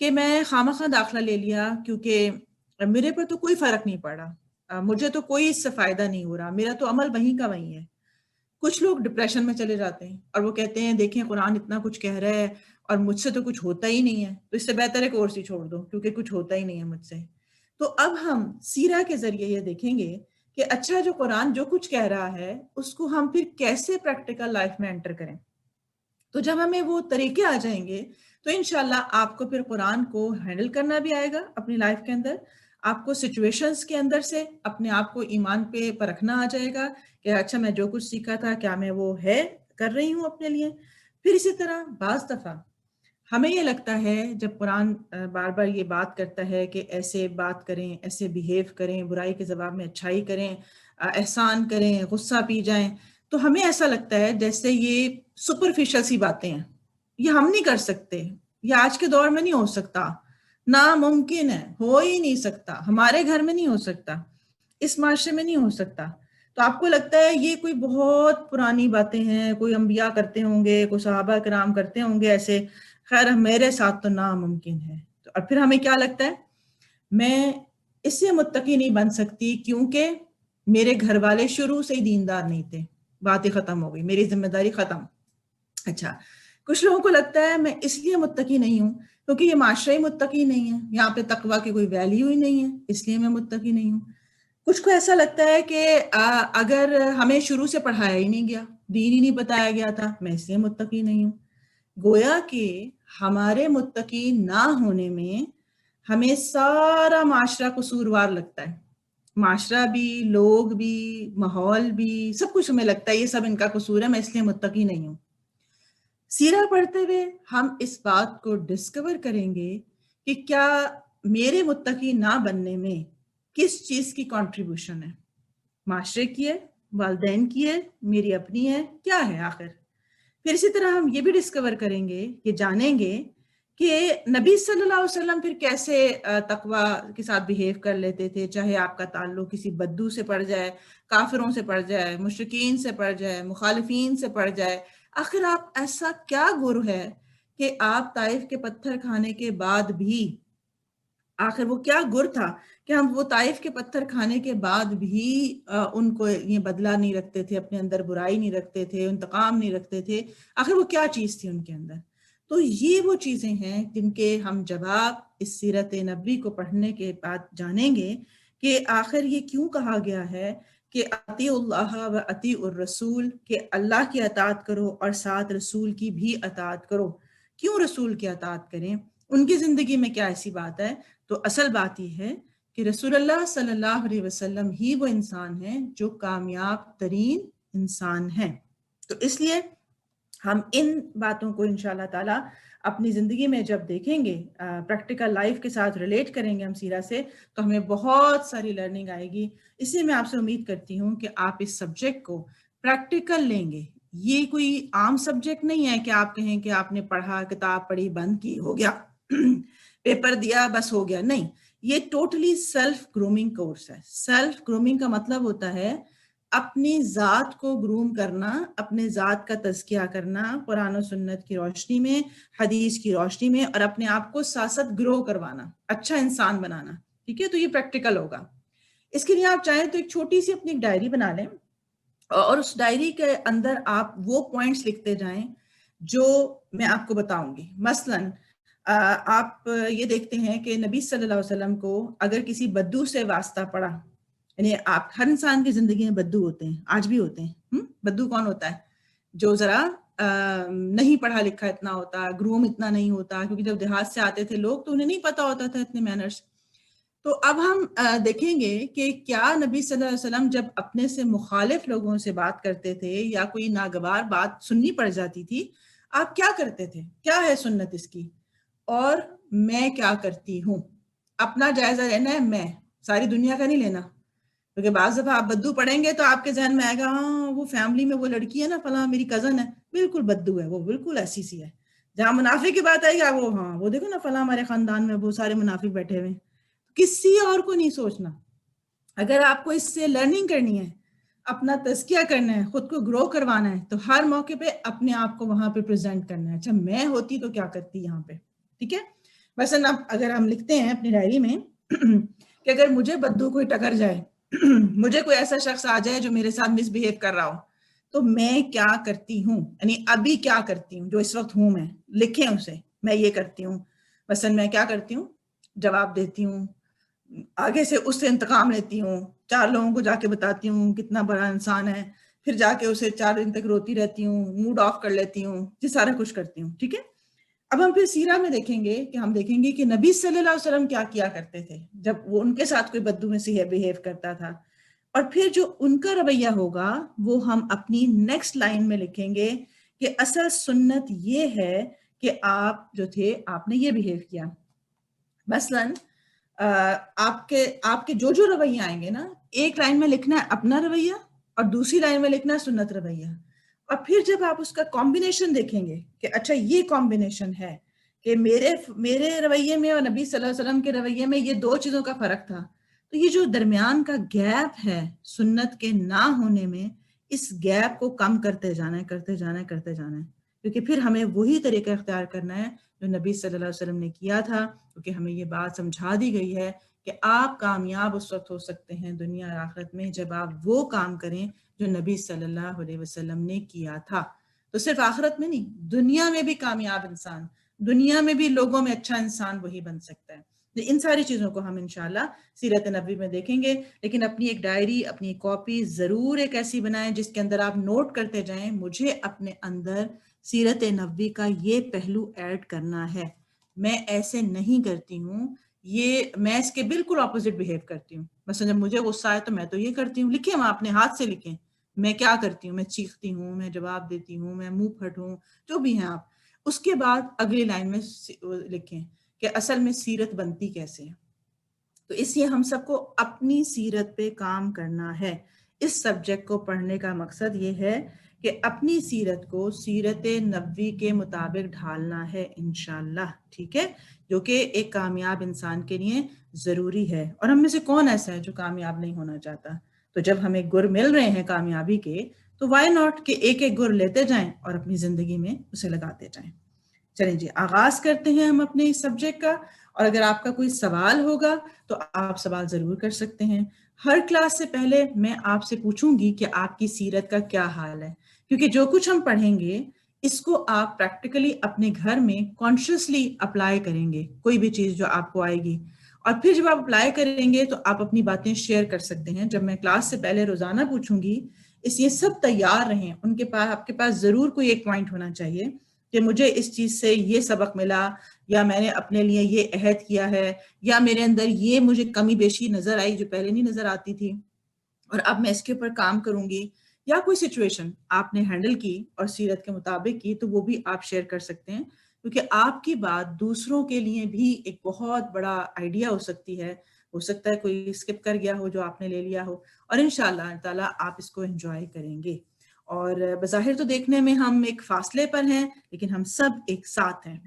کہ میں خواہ داخلہ لے لیا کیونکہ میرے پر تو کوئی فرق نہیں پڑا، مجھے تو کوئی اس سے فائدہ نہیں ہو رہا، میرا تو عمل وہیں کا وہیں ہے۔ کچھ لوگ ڈپریشن میں چلے جاتے ہیں اور وہ کہتے ہیں دیکھیں قرآن اتنا کچھ کہہ رہا ہے اور مجھ سے تو کچھ ہوتا ہی نہیں ہے، تو اس سے بہتر ہے کورس ہی چھوڑ دو کیونکہ کچھ ہوتا ہی نہیں ہے مجھ سے۔ تو اب ہم سیرہ کے ذریعے یہ دیکھیں گے کہ اچھا جو قرآن جو کچھ کہہ رہا ہے اس کو ہم پھر کیسے پریکٹیکل لائف میں انٹر کریں۔ تو جب ہمیں وہ طریقے آ جائیں گے تو انشاءاللہ آپ کو پھر قرآن کو ہینڈل کرنا بھی آئے گا اپنی لائف کے اندر، آپ کو سچویشنز کے اندر سے اپنے آپ کو ایمان پہ پرکھنا آ جائے گا کہ اچھا میں جو کچھ سیکھا تھا کیا میں وہ کر رہی ہوں اپنے لیے۔ پھر اسی طرح بعض دفعہ ہمیں یہ لگتا ہے جب قرآن بار بار یہ بات کرتا ہے کہ ایسے بات کریں، ایسے بیہیو کریں، برائی کے جواب میں اچھائی کریں، احسان کریں، غصہ پی جائیں، تو ہمیں ایسا لگتا ہے جیسے یہ سپرفیشل سی باتیں ہیں، یہ ہم نہیں کر سکتے، یہ آج کے دور میں نہیں ہو سکتا، ناممکن ہے، ہو ہی نہیں سکتا، ہمارے گھر میں نہیں ہو سکتا، اس معاشرے میں نہیں ہو سکتا۔ تو آپ کو لگتا ہے یہ کوئی بہت پرانی باتیں ہیں، کوئی انبیاء کرتے ہوں گے، کوئی صحابہ کرام کرتے ہوں گے ایسے، خیر میرے ساتھ تو ناممکن ہے۔ اور پھر ہمیں کیا لگتا ہے، میں اس سے متقی نہیں بن سکتی کیونکہ میرے گھر والے شروع سے ہی دیندار نہیں تھے، بات ہی ختم ہو گئی، میری ذمہ داری ختم۔ اچھا، کچھ لوگوں کو لگتا ہے میں اس لیے متقی نہیں ہوں کیونکہ یہ معاشرہ ہی متقی نہیں ہے، یہاں پہ تقویٰ کی کوئی ویلیو ہی نہیں ہے، اس لیے میں متقی نہیں ہوں۔ کچھ کو ایسا لگتا ہے کہ اگر ہمیں شروع سے پڑھایا ہی نہیں گیا، دین ہی نہیں بتایا گیا تھا، میں اس لیے متقی نہیں ہوں۔ گویا کہ ہمارے متقی نہ ہونے میں ہمیں سارا معاشرہ قصوروار لگتا ہے، معاشرہ بھی، لوگ بھی، ماحول بھی، سب کچھ ہمیں لگتا ہے یہ سب ان کا قصور ہے، میں اس لیے متقی نہیں ہوں۔ سیرہ پڑھتے ہوئے ہم اس بات کو ڈسکور کریں گے کہ کیا میرے متقی نہ بننے میں کس چیز کی کنٹریبیوشن ہے، معاشرے کی ہے، والدین کی ہے، میری اپنی ہے، کیا ہے آخر۔ پھر اسی طرح ہم یہ بھی ڈسکور کریں گے، یہ جانیں گے کہ نبی صلی اللہ علیہ وسلم پھر کیسے تقویٰ کے ساتھ بیہیو کر لیتے تھے، چاہے آپ کا تعلق کسی بدو سے پڑ جائے، کافروں سے پڑ جائے، مشرکین سے پڑ جائے، مخالفین سے پڑ جائے، آخر آپ ایسا کیا گر ہے کہ آپ طائف کے پتھر کھانے کے بعد بھی، آخر وہ کیا گر تھا کہ ہم وہ طائف کے پتھر کھانے کے بعد بھی ان کو یہ بدلہ نہیں رکھتے تھے، اپنے اندر برائی نہیں رکھتے تھے، انتقام نہیں رکھتے تھے، آخر وہ کیا چیز تھی ان کے اندر۔ تو یہ وہ چیزیں ہیں جن کے ہم جواب اس سیرت نبوی کو پڑھنے کے بعد جانیں گے کہ آخر یہ کیوں کہا گیا ہے کہ اطیعوا اللہ و اطیعوا الرسول، کہ اللہ کی اطاعت کرو اور ساتھ رسول کی بھی اطاعت کرو۔ کیوں رسول کی اطاعت کریں، ان کی زندگی میں کیا ایسی بات ہے؟ تو اصل بات یہ ہے کہ رسول اللہ صلی اللہ علیہ وسلم ہی وہ انسان ہیں جو کامیاب ترین انسان ہیں۔ تو اس لیے ہم ان باتوں کو انشاءاللہ تعالی اپنی زندگی میں جب دیکھیں گے، پریکٹیکل لائف کے ساتھ ریلیٹ کریں گے ہم سیرہ سے، تو ہمیں بہت ساری لرننگ آئے گی۔ اس لیے میں آپ سے امید کرتی ہوں کہ آپ اس سبجیکٹ کو پریکٹیکل لیں گے۔ یہ کوئی عام سبجیکٹ نہیں ہے کہ آپ کہیں کہ آپ نے پڑھا، کتاب پڑھی، بند کی، ہو گیا پیپر دیا بس ہو گیا، نہیں، یہ ٹوٹلی سیلف گرومنگ کورس ہے۔ سیلف گرومنگ کا مطلب ہوتا ہے اپنی ذات کو گروم کرنا، اپنے ذات کا تزکیہ کرنا قرآن و سنت کی روشنی میں، حدیث کی روشنی میں، اور اپنے آپ کو ساتھ گرو کروانا، اچھا انسان بنانا۔ ٹھیک ہے، تو یہ پریکٹیکل ہوگا۔ اس کے لیے آپ چاہیں تو ایک چھوٹی سی اپنی ایک ڈائری بنا لیں اور اس ڈائری کے اندر آپ وہ پوائنٹس لکھتے جائیں جو میں آپ کو بتاؤں گی۔ مثلاً آپ یہ دیکھتے ہیں کہ نبی صلی اللہ علیہ وسلم کو اگر کسی بدو سے واسطہ پڑا، یعنی آپ ہر انسان کی زندگی میں بدو ہوتے ہیں، آج بھی ہوتے ہیں۔ بدو کون ہوتا ہے؟ جو ذرا نہیں پڑھا لکھا اتنا ہوتا، گروم اتنا نہیں ہوتا، کیونکہ جب دیہات سے آتے تھے لوگ تو انہیں نہیں پتا ہوتا تھا اتنے مینرز۔ تو اب ہم دیکھیں گے کہ کیا نبی صلی اللہ علیہ وسلم جب اپنے سے مخالف لوگوں سے بات کرتے تھے یا کوئی ناگوار بات سننی پڑ جاتی تھی، آپ کیا کرتے تھے؟ کیا ہے سنت اس کی؟ اور میں کیا کرتی ہوں؟ اپنا جائزہ لینا ہے، میں ساری دنیا کا نہیں لینا، کیونکہ بعض دفعہ آپ بدو پڑھیں گے تو آپ کے ذہن میں آئے گا ہاں وہ فیملی میں وہ لڑکی ہے نا فلاں میری کزن ہے، بالکل بدو ہے وہ، بالکل ایسی سی ہے۔ جہاں منافق کی بات آئے گا وہ ہاں وہ دیکھو نا فلاں ہمارے خاندان میں وہ سارے منافق بیٹھے ہوئے ہیں، کسی اور کو نہیں سوچنا۔ اگر آپ کو اس سے لرننگ کرنی ہے، اپنا تزکیہ کرنا ہے، خود کو گرو کروانا ہے، تو ہر موقع پہ اپنے آپ کو وہاں پہ پریزنٹ کرنا ہے، اچھا میں ہوتی تو کیا کرتی یہاں پہ، ٹھیک ہے۔ مثلاً اب اگر ہم لکھتے ہیں اپنی ڈائری میں کہ اگر مجھے بدو کوئی ٹکر جائے، مجھے کوئی ایسا شخص آ جائے جو میرے ساتھ مس بہیو کر رہا ہو، تو میں کیا کرتی ہوں، یعنی ابھی کیا کرتی ہوں جو اس وقت ہوں میں، لکھیں اسے، میں یہ کرتی ہوں. مثلاً میں کیا کرتی ہوں، جواب دیتی ہوں، آگے سے اس سے انتقام لیتی ہوں، 4 لوگوں کو جا کے بتاتی ہوں کتنا بڑا انسان ہے، پھر جا کے اسے 4 دن تک روتی رہتی ہوں، موڈ آف کر لیتی ہوں، یہ سارا کچھ کرتی ہوں. ٹھیک ہے. اب ہم پھر سیرہ میں دیکھیں گے کہ ہم دیکھیں گے کہ نبی صلی اللہ علیہ وسلم کیا کیا کرتے تھے جب وہ ان کے ساتھ کوئی بدو میں سے بہیو کرتا تھا. اور پھر جو ان کا رویہ ہوگا وہ ہم اپنی نیکسٹ لائن میں لکھیں گے کہ اصل سنت یہ ہے کہ آپ جو تھے آپ نے یہ بہیو کیا. مثلاً آپ کے جو رویہ آئیں گے نا، ایک لائن میں لکھنا ہے اپنا رویہ اور دوسری لائن میں لکھنا ہے سنت رویہ. اور پھر جب آپ اس کا کمبینیشن دیکھیں گے کہ اچھا یہ کمبینیشن ہے کہ میرے رویے میں اور نبی صلی اللہ علیہ وسلم کے رویے میں یہ 2 چیزوں کا فرق تھا، تو یہ جو درمیان کا گیپ ہے سنت کے نہ ہونے میں، اس گیپ کو کم کرتے جانا ہے کیونکہ پھر ہمیں وہی طریقہ اختیار کرنا ہے جو نبی صلی اللہ علیہ وسلم نے کیا تھا. کیونکہ ہمیں یہ بات سمجھا دی گئی ہے کہ آپ کامیاب اس وقت ہو سکتے ہیں دنیا اور آخرت میں جب آپ وہ کام کریں جو نبی صلی اللہ علیہ وسلم نے کیا تھا. تو صرف آخرت میں نہیں، دنیا میں بھی کامیاب انسان، دنیا میں بھی لوگوں میں اچھا انسان وہی بن سکتا ہے. ان ساری چیزوں کو ہم انشاءاللہ سیرت نبوی میں دیکھیں گے. لیکن اپنی ایک ڈائری، اپنی کاپی ضرور ایک ایسی بنائیں جس کے اندر آپ نوٹ کرتے جائیں مجھے اپنے اندر سیرت نبوی کا یہ پہلو ایڈ کرنا ہے، میں ایسے نہیں کرتی ہوں، میں اس کے بالکل اپوزٹ بہیو کرتی ہوں. مثلا جب مجھے غصہ آئے تو میں تو یہ کرتی ہوں، لکھیں وہاں اپنے ہاتھ سے لکھیں میں کیا کرتی ہوں، میں چیختی ہوں، میں جواب دیتی ہوں، میں منہ پھٹ ہوں، جو بھی ہیں آپ. اس کے بعد اگلی لائن میں لکھیں کہ اصل میں سیرت بنتی کیسے ہے. تو اس لیے ہم سب کو اپنی سیرت پہ کام کرنا ہے. اس سبجیکٹ کو پڑھنے کا مقصد یہ ہے کہ اپنی سیرت کو سیرت نبوی کے مطابق ڈھالنا ہے انشاءاللہ. ٹھیک ہے، جو کہ ایک کامیاب انسان کے لیے ضروری ہے. اور ہم میں سے کون ایسا ہے جو کامیاب نہیں ہونا چاہتا؟ تو جب ہمیں گر مل رہے ہیں کامیابی کے تو وائی ناٹ کہ ایک ایک گر لیتے جائیں اور اپنی زندگی میں اسے لگاتے جائیں. چلیں جی، آغاز کرتے ہیں ہم اپنے اس سبجیکٹ کا. اور اگر آپ کا کوئی سوال ہوگا تو آپ سوال ضرور کر سکتے ہیں. ہر کلاس سے پہلے میں آپ سے پوچھوں گی کہ آپ کی سیرت کا کیا حال ہے، کیونکہ جو کچھ ہم پڑھیں گے اس کو آپ پریکٹیکلی اپنے گھر میں کانشیسلی اپلائی کریں گے، کوئی بھی چیز جو آپ کو آئے گی. اور پھر جب آپ اپلائی کریں گے تو آپ اپنی باتیں شیئر کر سکتے ہیں. جب میں کلاس سے پہلے روزانہ پوچھوں گی، اس لیے سب تیار رہیں. ان کے پاس، آپ کے پاس ضرور کوئی ایک پوائنٹ ہونا چاہیے کہ مجھے اس چیز سے یہ سبق ملا، یا میں نے اپنے لیے یہ عہد کیا ہے، یا میرے اندر یہ مجھے کمی بیشی نظر آئی جو پہلے نہیں نظر آتی تھی اور اب میں اس کے اوپر کام کروں گی. یا کوئی سچویشن آپ نے ہینڈل کی اور سیرت کے مطابق کی تو وہ بھی آپ شیئر کر سکتے ہیں، کیونکہ آپ کی بات دوسروں کے لیے بھی ایک بہت بڑا آئیڈیا ہو سکتی ہے. ہو سکتا ہے کوئی اسکپ کر گیا ہو جو آپ نے لے لیا ہو، اور انشاءاللہ تعالیٰ آپ اس کو انجوائے کریں گے. اور بظاہر تو دیکھنے میں ہم ایک فاصلے پر ہیں لیکن ہم سب ایک ساتھ ہیں.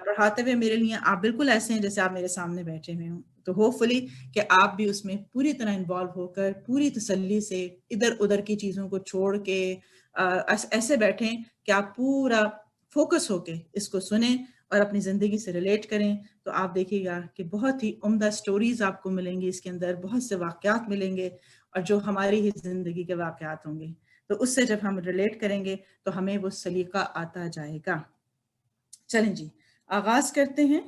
پڑھاتے ہوئے میرے لیے آپ بالکل ایسے ہیں جیسے آپ میرے سامنے بیٹھے ہوئے ہوں. تو ہوپ فلی کہ آپ بھی اس میں پوری طرح انوالو ہو کر پوری تسلی سے ادھر ادھر کی چیزوں کو چھوڑ کے ایسے بیٹھیں کہ آپ پورا فوکس ہو کے اس کو سنیں اور اپنی زندگی سے ریلیٹ کریں. تو آپ دیکھیے گا کہ بہت ہی عمدہ سٹوریز آپ کو ملیں گی، اس کے اندر بہت سے واقعات ملیں گے اور جو ہماری ہی زندگی کے واقعات ہوں گے. تو اس سے جب ہم ریلیٹ کریں گے تو ہمیں وہ سلیقہ آتا جائے گا. چلیں جی، آغاز کرتے ہیں.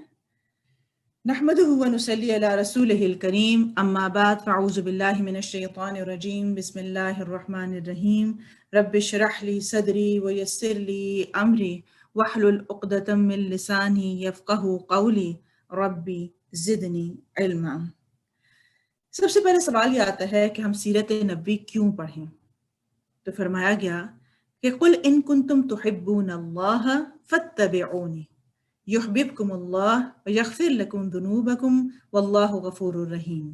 نحمده ونصلي على رسوله الكريم، اما بعد فاعوذ بالله من الشيطان الرجيم، بسم الله الرحمن الرحيم. رب اشرح لي صدري ويسر لي امري واحلل عقدة من لساني يفقهوا قولي ربي زدني علما. سب سے پہلے سوال یہ آتا ہے کہ ہم سیرت نبوی کیوں پڑھیں؟ تو فرمایا گیا کہ قل ان کنتم تحبون اللہ فاتبعونی یحببکم اللہ ویغفر لکم ذنوبکم واللہ غفور الرحیم.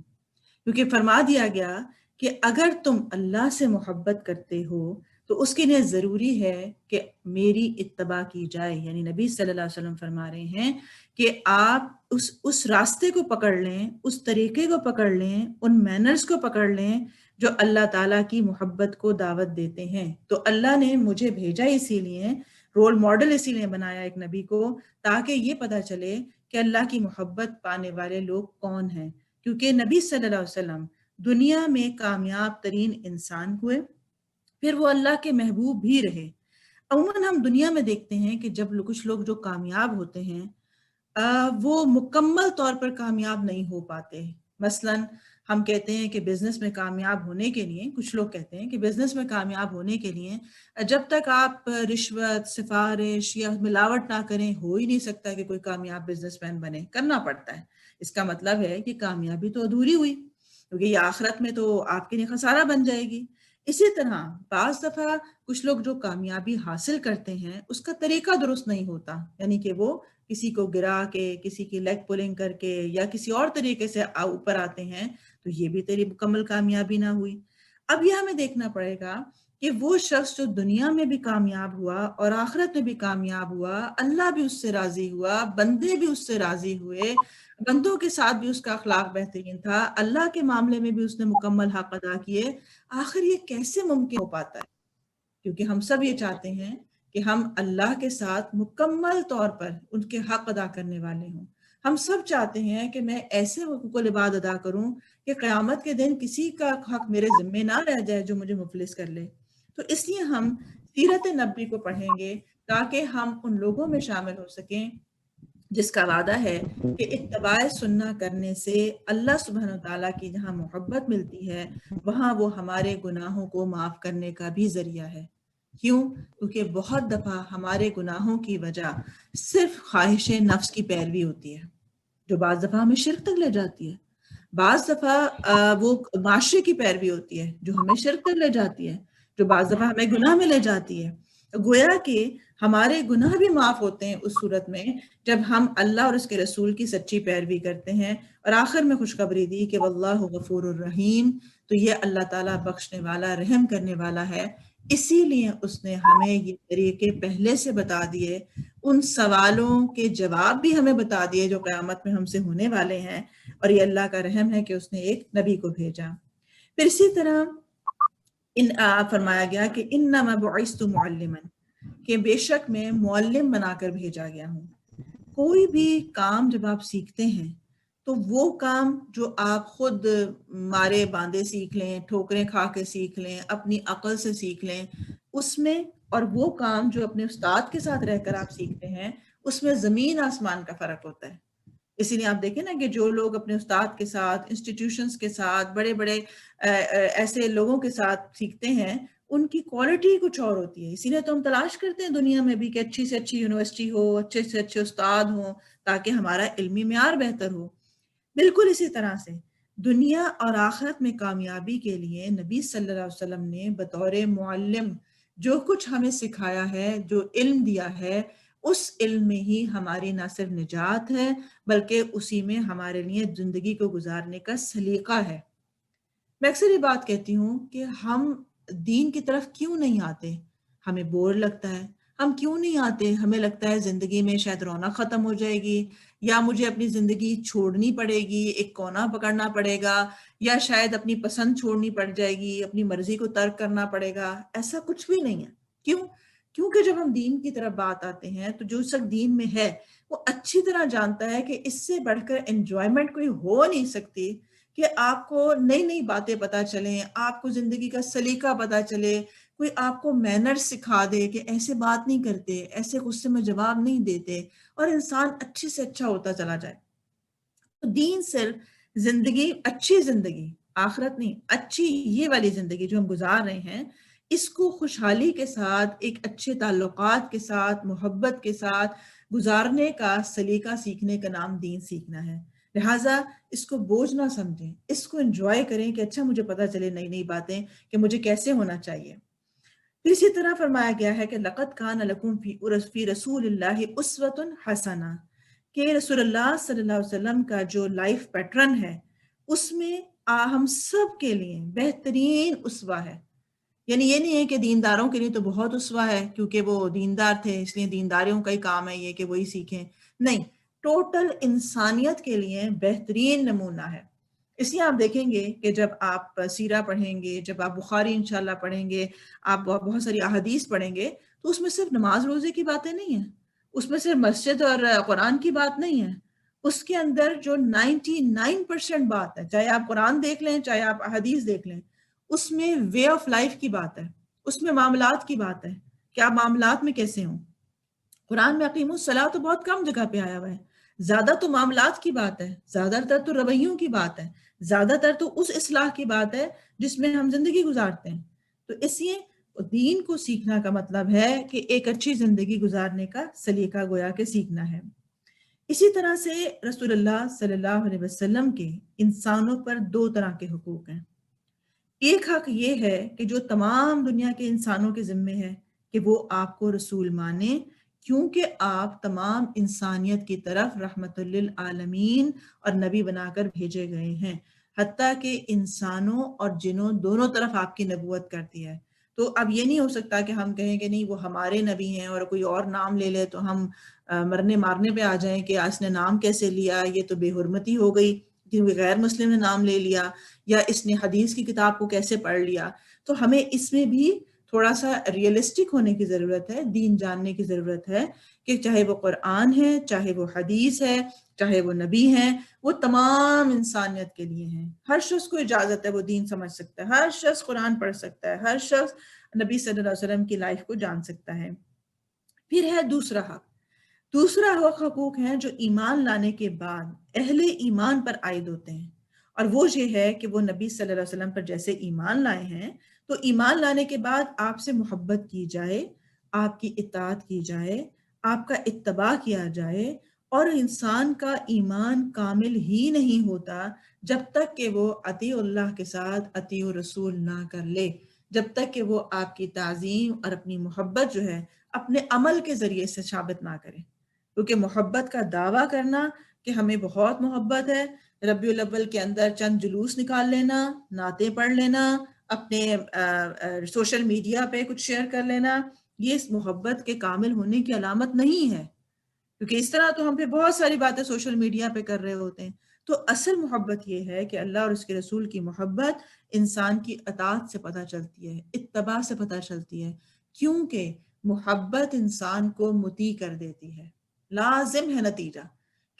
کیونکہ فرما دیا گیا کہ اگر تم اللہ سے محبت کرتے ہو تو اس کے لیے ضروری ہے کہ میری اتباع کی جائے. یعنی نبی صلی اللہ علیہ وسلم فرما رہے ہیں کہ آپ اس راستے کو پکڑ لیں، اس طریقے کو پکڑ لیں، ان مینرز کو پکڑ لیں جو اللہ تعالیٰ کی محبت کو دعوت دیتے ہیں. تو اللہ نے مجھے بھیجا اسی لیے، رول ماڈل اسی لیے بنایا ایک نبی کو، تاکہ یہ پتہ چلے کہ اللہ کی محبت پانے والے لوگ کون ہیں، کیونکہ نبی صلی اللہ علیہ وسلم دنیا میں کامیاب ترین انسان ہوئے، پھر وہ اللہ کے محبوب بھی رہے۔ عموماً ہم دنیا میں دیکھتے ہیں کہ جب کچھ لوگ جو کامیاب ہوتے ہیں وہ مکمل طور پر کامیاب نہیں ہو پاتے۔ مثلاً ہم کہتے ہیں کہ بزنس میں کامیاب ہونے کے لیے، کچھ لوگ کہتے ہیں کہ بزنس میں کامیاب ہونے کے لیے جب تک آپ رشوت، سفارش یا ملاوٹ نہ کریں، ہو ہی نہیں سکتا کہ کوئی کامیاب بزنس مین بنے، کرنا پڑتا ہے۔ اس کا مطلب ہے کہ کامیابی تو ادھوری ہوئی، کیونکہ یہ آخرت میں تو آپ کے لیے خسارہ بن جائے گی۔ اسی طرح بعض دفعہ کچھ لوگ جو کامیابی حاصل کرتے ہیں اس کا طریقہ درست نہیں ہوتا، یعنی کہ وہ کسی کو گرا کے، کسی کی لیگ پولنگ کر کے یا کسی اور طریقے سے اوپر آتے ہیں، تو یہ بھی تیری مکمل کامیابی نہ ہوئی۔ اب یہ ہمیں دیکھنا پڑے گا کہ وہ شخص جو دنیا میں بھی کامیاب ہوا اور آخرت میں بھی کامیاب ہوا، اللہ بھی اس سے راضی ہوا، بندے بھی اس سے راضی ہوئے، بندوں کے ساتھ بھی اس کا اخلاق بہترین تھا، اللہ کے معاملے میں بھی اس نے مکمل حق ادا کیے، آخر یہ کیسے ممکن ہو پاتا ہے؟ کیونکہ ہم سب یہ چاہتے ہیں کہ ہم اللہ کے ساتھ مکمل طور پر ان کے حق ادا کرنے والے ہوں۔ ہم سب چاہتے ہیں کہ میں ایسے حقوق العباد ادا کروں کہ قیامت کے دن کسی کا حق میرے ذمے نہ رہ جائے جو مجھے مفلس کر لے۔ تو اس لیے ہم سیرت نبی کو پڑھیں گے تاکہ ہم ان لوگوں میں شامل ہو سکیں جس کا وعدہ ہے کہ اتباع سنہ کرنے سے اللہ سبحانہ وتعالیٰ کی جہاں محبت ملتی ہے وہاں وہ ہمارے گناہوں کو معاف کرنے کا بھی ذریعہ ہے۔ کیوں؟ کیونکہ بہت دفعہ ہمارے گناہوں کی وجہ صرف خواہش نفس کی پیروی ہوتی ہے، جو بعض دفعہ ہمیں شرک تک لے جاتی ہے۔ بعض دفعہ وہ معاشرے کی پیروی ہوتی ہے جو ہمیں شرک تک لے جاتی ہے، جو بعض دفعہ ہمیں گناہ میں لے جاتی ہے۔ گویا کہ ہمارے گناہ بھی معاف ہوتے ہیں اس صورت میں جب ہم اللہ اور اس کے رسول کی سچی پیروی کرتے ہیں۔ اور آخر میں خوشخبری دی کہ واللہ غفور الرحیم، تو یہ اللہ تعالیٰ بخشنے والا، رحم کرنے والا ہے۔ اسی لیے اس نے ہمیں یہ طریقے پہلے سے بتا دیے، ان سوالوں کے جواب بھی ہمیں بتا دیے جو قیامت میں ہم سے ہونے والے ہیں، اور یہ اللہ کا رحم ہے کہ اس نے ایک نبی کو بھیجا۔ پھر اسی طرح فرمایا گیا کہ انما بعثت معلما، کہ بے شک میں معلم بنا کر بھیجا گیا ہوں۔ کوئی بھی کام جب آپ سیکھتے ہیں تو وہ کام جو آپ خود مارے باندھے سیکھ لیں، ٹھوکریں کھا کے سیکھ لیں، اپنی عقل سے سیکھ لیں، اس میں اور وہ کام جو اپنے استاد کے ساتھ رہ کر آپ سیکھتے ہیں، اس میں زمین آسمان کا فرق ہوتا ہے۔ اسی لیے آپ دیکھیں نا کہ جو لوگ اپنے استاد کے ساتھ، انسٹیٹیوشنز کے ساتھ، بڑے بڑے ایسے لوگوں کے ساتھ سیکھتے ہیں، ان کی کوالٹی کچھ اور ہوتی ہے۔ اسی لیے تو ہم تلاش کرتے ہیں دنیا میں بھی کہ اچھی سے اچھی یونیورسٹی ہو، اچھے سے اچھے استاد ہوں، تاکہ ہمارا علمی معیار بہتر ہو۔ بالکل اسی طرح سے دنیا اور آخرت میں کامیابی کے لیے نبی صلی اللہ علیہ وسلم نے بطور معلم جو کچھ ہمیں سکھایا ہے، جو علم دیا ہے، اس علم میں ہی ہماری نہ صرف نجات ہے بلکہ اسی میں ہمارے لیے زندگی کو گزارنے کا سلیقہ ہے۔ میں اکثر یہ بات کہتی ہوں کہ ہم دین کی طرف کیوں نہیں آتے؟ ہمیں بور لگتا ہے۔ ہم کیوں نہیں آتے؟ ہمیں لگتا ہے زندگی میں شاید رونق ختم ہو جائے گی، یا مجھے اپنی زندگی چھوڑنی پڑے گی، ایک کونا پکڑنا پڑے گا، یا شاید اپنی پسند چھوڑنی پڑ جائے گی، اپنی مرضی کو ترک کرنا پڑے گا۔ ایسا کچھ بھی نہیں ہے۔ کیوں؟ کیونکہ جب ہم دین کی طرف بات آتے ہیں تو جو شخص دین میں ہے وہ اچھی طرح جانتا ہے کہ اس سے بڑھ کر انجوائمنٹ کوئی ہو نہیں سکتی کہ آپ کو نئی نئی باتیں پتہ چلیں، آپ کو زندگی کا سلیقہ پتہ چلے، کوئی آپ کو مینر سکھا دے کہ ایسے بات نہیں کرتے، ایسے غصے میں جواب نہیں دیتے، اور انسان اچھے سے اچھا ہوتا چلا جائے۔ تو دین صرف زندگی، اچھی زندگی، آخرت نہیں، اچھی یہ والی زندگی جو ہم گزار رہے ہیں، اس کو خوشحالی کے ساتھ، ایک اچھے تعلقات کے ساتھ، محبت کے ساتھ گزارنے کا سلیقہ سیکھنے کا نام دین سیکھنا ہے۔ لہٰذا اس کو بوجھ نہ سمجھیں، اس کو انجوائے کریں کہ اچھا مجھے پتہ چلے نئی نئی باتیں کہ مجھے کیسے ہونا چاہیے۔ پھر اسی طرح فرمایا گیا ہے کہ لَقَدْ كَانَ لَكُمْ فِي رَسُولِ اللَّهِ أُسْوَةٌ حَسَنَةٌ، کہ رسول اللہ صلی اللہ علیہ وسلم کا جو لائف پیٹرن ہے اس میں ہم سب کے لیے بہترین اسوہ ہے۔ یعنی یہ نہیں ہے کہ دینداروں کے لیے تو بہت اسوہ ہے کیونکہ وہ دیندار تھے اس لیے دینداریوں کا ہی کام ہے یہ کہ وہی سیکھیں، نہیں، ٹوٹل انسانیت کے لیے بہترین نمونہ ہے۔ اس لیے آپ دیکھیں گے کہ جب آپ سیرہ پڑھیں گے، جب آپ بخاری انشاءاللہ پڑھیں گے، آپ بہت ساری احادیث پڑھیں گے، تو اس میں صرف نماز روزے کی باتیں نہیں ہیں، اس میں صرف مسجد اور قرآن کی بات نہیں ہے، اس کے اندر جو 99% بات ہے، چاہے آپ قرآن دیکھ لیں چاہے آپ حدیث دیکھ لیں، اس میں وے آف لائف کی بات ہے، اس میں معاملات کی بات ہے کہ آپ معاملات میں کیسے ہوں۔ قرآن میں اقیم الصلاۃ تو بہت کم جگہ پہ آیا ہوا ہے، زیادہ تو معاملات کی بات ہے، زیادہ تر تو رویوں کی بات ہے، زیادہ تر تو اس اصلاح کی بات ہے جس میں ہم زندگی گزارتے ہیں۔ تو اس لیے دین کو سیکھنا کا مطلب ہے کہ ایک اچھی زندگی گزارنے کا سلیقہ گویا کے سیکھنا ہے۔ اسی طرح سے رسول اللہ صلی اللہ علیہ وسلم کے انسانوں پر دو طرح کے حقوق ہیں۔ ایک حق یہ ہے کہ جو تمام دنیا کے انسانوں کے ذمے ہے کہ وہ آپ کو رسول مانے، کیونکہ آپ تمام انسانیت کی طرف رحمت للعالمین اور نبی بنا کر بھیجے گئے ہیں، حتیٰ کہ انسانوں اور جنوں دونوں طرف آپ کی نبوت کرتی ہے۔ تو اب یہ نہیں ہو سکتا کہ ہم کہیں کہ نہیں وہ ہمارے نبی ہیں اور کوئی اور نام لے لے تو ہم مرنے مارنے پہ آ جائیں کہ اس نے نام کیسے لیا، یہ تو بے حرمتی ہو گئی کیونکہ غیر مسلم نے نام لے لیا، یا اس نے حدیث کی کتاب کو کیسے پڑھ لیا۔ تو ہمیں اس میں بھی تھوڑا سا ریئلسٹک ہونے کی ضرورت ہے، دین جاننے کی ضرورت ہے کہ چاہے وہ قرآن ہے، چاہے وہ حدیث ہے، چاہے وہ نبی ہیں، وہ تمام انسانیت کے لیے ہیں۔ ہر شخص کو اجازت ہے وہ دین سمجھ سکتا ہے، ہر شخص قرآن پڑھ سکتا ہے، ہر شخص نبی صلی اللہ علیہ وسلم کی لائف کو جان سکتا ہے۔ پھر ہے دوسرا حق۔ دوسرا حقوق ہیں جو ایمان لانے کے بعد اہل ایمان پر عائد ہوتے ہیں، اور وہ یہ ہے کہ وہ نبی صلی اللہ علیہ وسلم پر جیسے ایمان لائے ہیں تو ایمان لانے کے بعد آپ سے محبت کی جائے، آپ کی اطاعت کی جائے، آپ کا اتباع کیا جائے۔ اور انسان کا ایمان کامل ہی نہیں ہوتا جب تک کہ وہ اطیع اللہ کے ساتھ اطیع رسول نہ کر لے، جب تک کہ وہ آپ کی تعظیم اور اپنی محبت جو ہے اپنے عمل کے ذریعے سے ثابت نہ کرے۔ کیونکہ محبت کا دعویٰ کرنا کہ ہمیں بہت محبت ہے، ربیع الاول کے اندر چند جلوس نکال لینا، نعتیں پڑھ لینا، اپنے سوشل میڈیا پہ کچھ شیئر کر لینا، یہ اس محبت کے کامل ہونے کی علامت نہیں ہے، کیونکہ اس طرح تو ہم پہ بہت ساری باتیں سوشل میڈیا پہ کر رہے ہوتے ہیں۔ تو اصل محبت یہ ہے کہ اللہ اور اس کے رسول کی محبت انسان کی اطاعت سے پتہ چلتی ہے، اتباع سے پتہ چلتی ہے، کیونکہ محبت انسان کو مطیع کر دیتی ہے۔ لازم ہے نتیجہ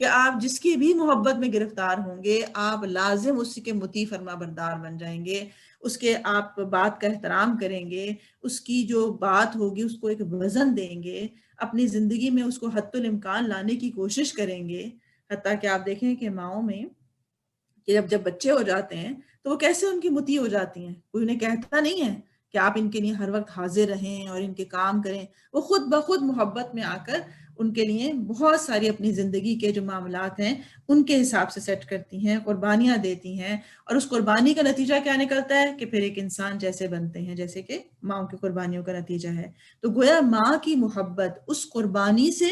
کہ آپ جس کی بھی محبت میں گرفتار ہوں گے آپ لازم اسی کے مطیع فرما بردار بن جائیں گے، اس کے آپ بات کا احترام کریں گے، اس کی جو بات ہوگی اس کو ایک وزن دیں گے، اپنی زندگی میں اس کو حتی الامکان لانے کی کوشش کریں گے۔ حتیٰ کہ آپ دیکھیں کہ ماؤں میں کہ جب بچے ہو جاتے ہیں تو وہ کیسے ان کی مطیع ہو جاتی ہیں، کوئی انہیں کہتا نہیں ہے کہ آپ ان کے لیے ہر وقت حاضر رہیں اور ان کے کام کریں، وہ خود بخود محبت میں آ کر ان کے لیے بہت ساری اپنی زندگی کے جو معاملات ہیں ان کے حساب سے سیٹ کرتی ہیں، قربانیاں دیتی ہیں، اور اس قربانی کا نتیجہ کیا نکلتا ہے کہ پھر ایک انسان جیسے بنتے ہیں جیسے کہ ماں کی قربانیوں کا نتیجہ ہے۔ تو گویا ماں کی محبت اس قربانی سے،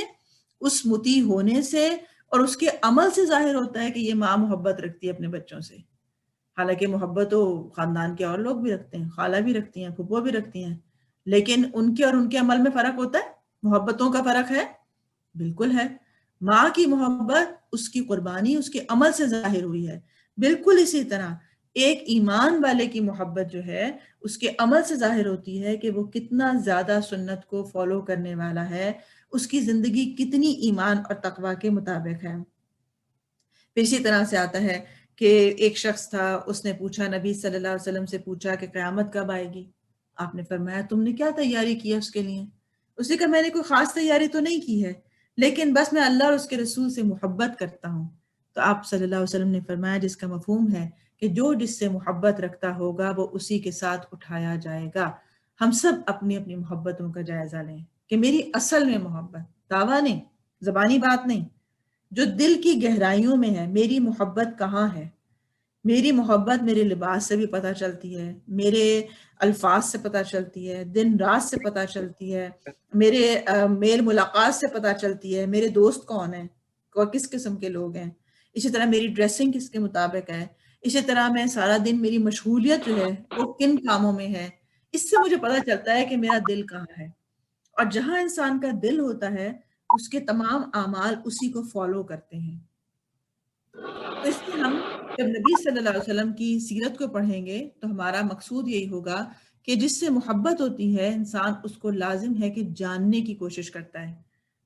اس مطیع ہونے سے اور اس کے عمل سے ظاہر ہوتا ہے کہ یہ ماں محبت رکھتی ہے اپنے بچوں سے۔ حالانکہ محبت تو خاندان کے اور لوگ بھی رکھتے ہیں، خالہ بھی رکھتی ہیں، پھپھو بھی رکھتی ہیں، لیکن ان کے اور ان کے عمل میں فرق ہوتا ہے، محبتوں کا فرق ہے، بالکل ہے۔ ماں کی محبت اس کی قربانی اس کے عمل سے ظاہر ہوئی ہے، بالکل اسی طرح ایک ایمان والے کی محبت جو ہے اس کے عمل سے ظاہر ہوتی ہے کہ وہ کتنا زیادہ سنت کو فالو کرنے والا ہے، اس کی زندگی کتنی ایمان اور تقوی کے مطابق ہے۔ پھر اسی طرح سے آتا ہے کہ ایک شخص تھا، اس نے پوچھا، نبی صلی اللہ علیہ وسلم سے پوچھا کہ قیامت کب آئے گی؟ آپ نے فرمایا تم نے کیا تیاری کی ہے اس کے لیے؟ اس نے کہا میں نے کوئی خاص تیاری تو نہیں کی ہے، لیکن بس میں اللہ اور اس کے رسول سے محبت کرتا ہوں۔ تو آپ صلی اللہ علیہ وسلم نے فرمایا جس کا مفہوم ہے کہ جو جس سے محبت رکھتا ہوگا وہ اسی کے ساتھ اٹھایا جائے گا۔ ہم سب اپنی اپنی محبتوں کا جائزہ لیں کہ میری اصل میں محبت، دعویٰ نہیں، زبانی بات نہیں، جو دل کی گہرائیوں میں ہے، میری محبت کہاں ہے؟ میری محبت میرے لباس سے بھی پتہ چلتی ہے، میرے الفاظ سے پتہ چلتی ہے، دن رات سے پتہ چلتی ہے، میرے میل ملاقات سے پتہ چلتی ہے، میرے دوست کون ہیں، کس قسم کے لوگ ہیں، اسی طرح میری ڈریسنگ کس کے مطابق ہے، اسی طرح میں سارا دن میری مشغولیت جو ہے وہ کن کاموں میں ہے، اس سے مجھے پتہ چلتا ہے کہ میرا دل کہاں ہے۔ اور جہاں انسان کا دل ہوتا ہے اس کے تمام اعمال اسی کو فالو کرتے ہیں۔ تو اس لیے ہم جب نبی صلی اللہ علیہ وسلم کی سیرت کو پڑھیں گے تو ہمارا مقصود یہی ہوگا کہ جس سے محبت ہوتی ہے انسان اس کو لازم ہے کہ جاننے کی کوشش کرتا ہے۔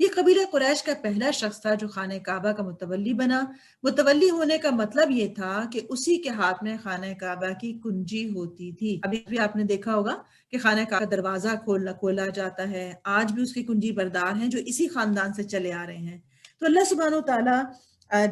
یہ قبیلہ قریش کا پہلا شخص تھا جو خانہ کعبہ کا متولی بنا۔ متولی ہونے کا مطلب یہ تھا کہ اسی کے ہاتھ میں خانہ کعبہ کی کنجی ہوتی تھی۔ ابھی بھی آپ نے دیکھا ہوگا کہ خانہ کعبہ کا دروازہ کھولا جاتا ہے، آج بھی اس کی کنجی بردار ہیں جو اسی خاندان سے چلے آ رہے ہیں۔ تو اللہ سبحانہ و تعالیٰ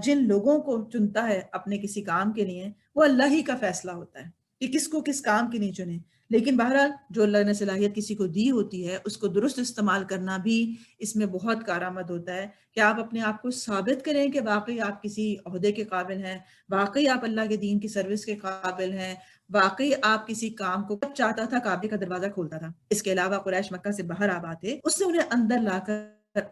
جن لوگوں کو چنتا ہے اپنے کسی کام کے لیے، وہ اللہ ہی کا فیصلہ ہوتا ہے کہ کس کو کس کام کے لیے چنے۔ لیکن بہرحال جو اللہ نے صلاحیت کسی کو دی ہوتی ہے اس کو درست استعمال کرنا بھی اس میں بہت کارآمد ہوتا ہے کہ آپ اپنے آپ کو ثابت کریں کہ واقعی آپ کسی عہدے کے قابل ہیں، واقعی آپ اللہ کے دین کی سروس کے قابل ہیں، واقعی آپ کسی کام کو چاہتا تھا کعبے کا دروازہ کھولتا تھا۔ اس کے علاوہ قریش مکہ سے باہر آباد تھے، اس نے انہیں اندر لا کر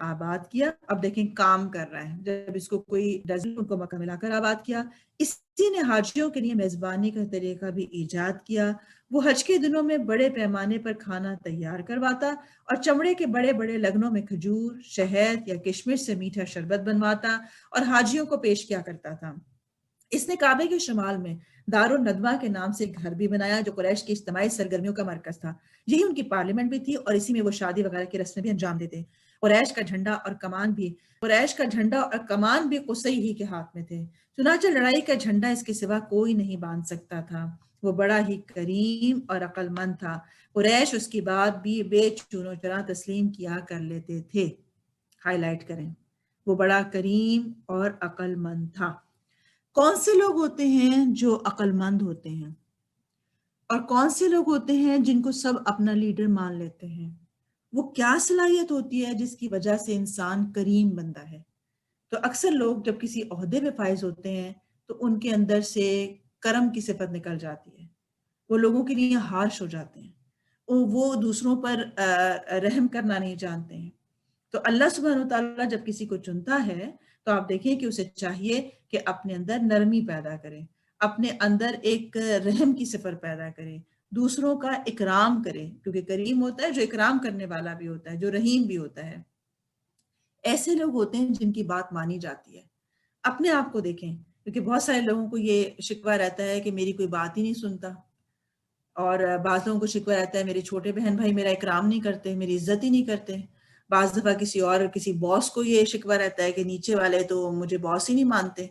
آباد کیا۔ اب دیکھیں کام کر رہا ہے، جب اس کو کوئی ڈزل ان کو مکہ میں لا کر آباد کیا۔ اسی نے حاجیوں کے لیے میزبانی کا طریقہ بھی ایجاد کیا۔ وہ حج کے دنوں میں بڑے پیمانے پر کھانا تیار کرواتا اور چمڑے کے بڑے بڑے لگنوں میں کھجور، شہد یا کشمش سے میٹھا شربت بنواتا اور حاجیوں کو پیش کیا کرتا تھا۔ اس نے کعبے کے شمال میں دار الندوہ کے نام سے ایک گھر بھی بنایا جو قریش کی اجتماعی سرگرمیوں کا مرکز تھا۔ یہی ان کی پارلیمنٹ بھی تھی اور اسی میں وہ شادی وغیرہ کی رسمیں بھی انجام دیتے۔ قریش کا جھنڈا اور کمان بھی قصی ہی کے ہاتھ میں تھے۔ چنانچہ لڑائی کا جھنڈا اس کے سوا کوئی نہیں باندھ سکتا تھا۔ وہ بڑا ہی کریم اور عقل مند تھا۔ قریش اس کی بات بھی بے چون و چرا تسلیم کیا کر لیتے تھے۔ ہائی لائٹ کریں، وہ بڑا کریم اور عقل مند تھا۔ کون سے لوگ ہوتے ہیں جو عقل مند ہوتے ہیں، اور کون سے لوگ ہوتے ہیں جن کو سب اپنا لیڈر مان لیتے ہیں؟ وہ کیا صلاحیت ہوتی ہے جس کی وجہ سے انسان کریم بنتا ہے؟ تو اکثر لوگ جب کسی عہدے پہ فائز ہوتے ہیں تو ان کے اندر سے کرم کی صفت نکل جاتی ہے، وہ لوگوں کے لیے ہارش ہو جاتے ہیں، وہ دوسروں پر رحم کرنا نہیں جانتے ہیں۔ تو اللہ سبحانہ و تعالیٰ جب کسی کو چنتا ہے تو آپ دیکھیں کہ اسے چاہیے کہ اپنے اندر نرمی پیدا کرے، اپنے اندر ایک رحم کی صفت پیدا کرے، دوسروں کا اکرام کرے، کیونکہ کریم ہوتا ہے جو اکرام کرنے والا بھی ہوتا ہے، جو رحیم بھی ہوتا ہے۔ ایسے لوگ ہوتے ہیں جن کی بات مانی جاتی ہے۔ اپنے آپ کو دیکھیں، کیونکہ بہت سارے لوگوں کو یہ شکوہ رہتا ہے کہ میری کوئی بات ہی نہیں سنتا، اور بعض لوگوں کو شکوہ رہتا ہے میرے چھوٹے بہن بھائی میرا اکرام نہیں کرتے، میری عزت ہی نہیں کرتے۔ بعض دفعہ کسی باس کو یہ شکوہ رہتا ہے کہ نیچے والے تو مجھے باس ہی نہیں مانتے۔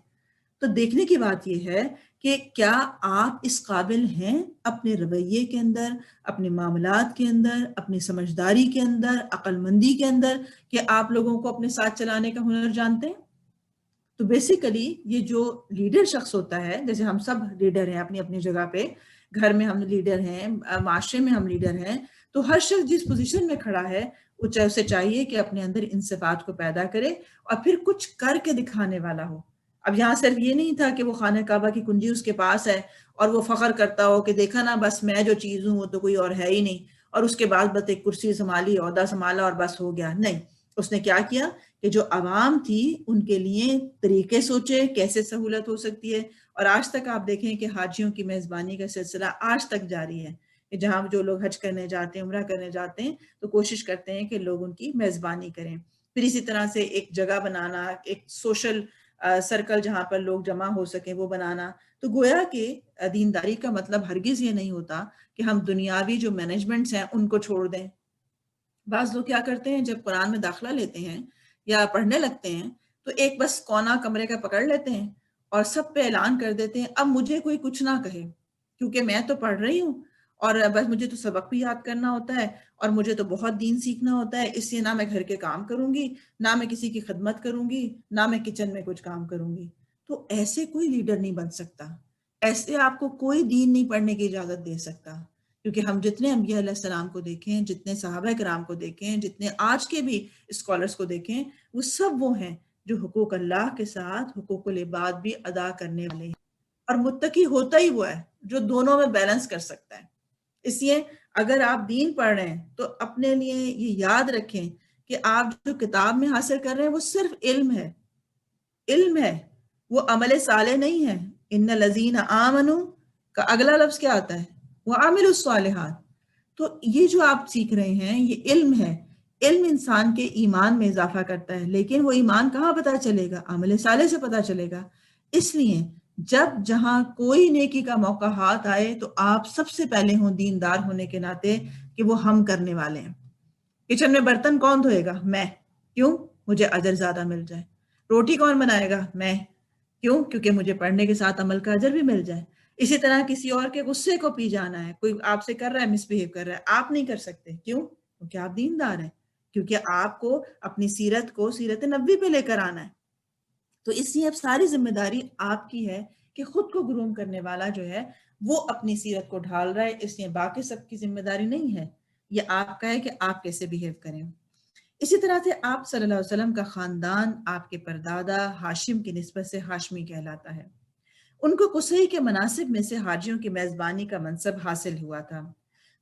تو دیکھنے کی بات یہ ہے کہ کیا آپ اس قابل ہیں اپنے رویے کے اندر، اپنے معاملات کے اندر، اپنی سمجھداری کے اندر، عقل مندی کے اندر، کہ آپ لوگوں کو اپنے ساتھ چلانے کا ہنر جانتے ہیں؟ تو بیسیکلی یہ جو لیڈر شخص ہوتا ہے، جیسے ہم سب لیڈر ہیں اپنی اپنی جگہ پہ، گھر میں ہم لیڈر ہیں، معاشرے میں ہم لیڈر ہیں، تو ہر شخص جس پوزیشن میں کھڑا ہے اسے چاہیے کہ اپنے اندر ان صفات کو پیدا کرے اور پھر کچھ کر کے دکھانے والا ہو۔ اب یہاں صرف یہ نہیں تھا کہ وہ خانہ کعبہ کی کنجی اس کے پاس ہے اور وہ فخر کرتا ہو کہ دیکھا نا بس میں جو چیز ہوں وہ تو کوئی اور ہے ہی نہیں، اور اس کے بعد بس ایک کرسی سنبھالی، عہدہ سنبھالا اور بس ہو گیا۔ نہیں، اس نے کیا کیا کہ جو عوام تھی ان کے لیے طریقے سوچے کیسے سہولت ہو سکتی ہے، اور آج تک آپ دیکھیں کہ حاجیوں کی میزبانی کا سلسلہ آج تک جاری ہے، کہ جہاں جو لوگ حج کرنے جاتے ہیں، عمرہ کرنے جاتے ہیں، تو کوشش کرتے ہیں کہ لوگ ان کی میزبانی کریں۔ پھر اسی طرح سے ایک جگہ بنانا، ایک سوشل سرکل جہاں پر لوگ جمع ہو سکیں وہ بنانا۔ تو گویا کہ دینداری کا مطلب ہرگز یہ نہیں ہوتا کہ ہم دنیاوی جو مینجمنٹس ہیں ان کو چھوڑ دیں۔ بعض لوگ کیا کرتے ہیں جب قرآن میں داخلہ لیتے ہیں یا پڑھنے لگتے ہیں تو ایک بس کونا کمرے کا پکڑ لیتے ہیں اور سب پہ اعلان کر دیتے ہیں اب مجھے کوئی کچھ نہ کہے، کیونکہ میں تو پڑھ رہی ہوں اور بس مجھے تو سبق بھی یاد کرنا ہوتا ہے اور مجھے تو بہت دین سیکھنا ہوتا ہے، اس لیے نہ میں گھر کے کام کروں گی، نہ میں کسی کی خدمت کروں گی، نہ میں کچن میں کچھ کام کروں گی۔ تو ایسے کوئی لیڈر نہیں بن سکتا، ایسے آپ کو کوئی دین نہیں پڑھنے کی اجازت دے سکتا، کیونکہ ہم جتنے انبیاء علیہ السلام کو دیکھیں، جتنے صحابہ کرام کو دیکھیں، جتنے آج کے بھی اسکالرس کو دیکھیں، وہ سب وہ ہیں جو حقوق اللہ کے ساتھ حقوق العباد بھی ادا کرنے والے ہیں، اور متقی ہوتا ہی وہ ہے جو دونوں میں بیلنس کر سکتا ہے۔ اس لیے اگر آپ دین پڑھ رہے ہیں تو اپنے لیے یہ یاد رکھیں کہ آپ جو کتاب میں حاصل کر رہے ہیں وہ صرف علم ہے، علم ہے، وہ عمل صالح نہیں ہے۔ ان الذین آمنوا کا اگلا لفظ کیا آتا ہے؟ وعملوا الصالحات۔ تو یہ جو آپ سیکھ رہے ہیں یہ علم ہے، علم انسان کے ایمان میں اضافہ کرتا ہے، لیکن وہ ایمان کہاں پتہ چلے گا؟ عمل صالح سے پتہ چلے گا۔ اس لیے جب جہاں کوئی نیکی کا موقع ہاتھ آئے تو آپ سب سے پہلے ہوں دیندار ہونے کے ناطے کہ وہ ہم کرنے والے ہیں۔ کچن میں برتن کون دھوئے گا؟ میں۔ کیوں؟ مجھے اجر زیادہ مل جائے. روٹی کون بنائے گا؟ میں. کیوں؟ کیونکہ مجھے پڑھنے کے ساتھ عمل کا اجر بھی مل جائے. اسی طرح کسی اور کے غصے کو پی جانا ہے. کوئی آپ سے کر رہا ہے، مس بہیو کر رہا ہے، آپ نہیں کر سکتے. کیوں؟ کیونکہ آپ دیندار ہیں، کیونکہ آپ کو اپنی سیرت کو سیرت نبوی پہ لے کر آنا ہے. تو اس لیے اب ساری ذمہ داری آپ کی ہے کہ خود کو گروم کرنے والا جو ہے وہ اپنی سیرت کو ڈھال رہا ہے. اس لیے باقی سب کی ذمہ داری نہیں ہے، یہ آپ کا ہے کہ آپ کیسے بہیو کریں. اسی طرح سے آپ صلی اللہ علیہ وسلم کا خاندان آپ کے پردادا ہاشم کی نسبت سے ہاشمی کہلاتا ہے. ان کو قصی کے مناسب میں سے حاجیوں کی میزبانی کا منصب حاصل ہوا تھا.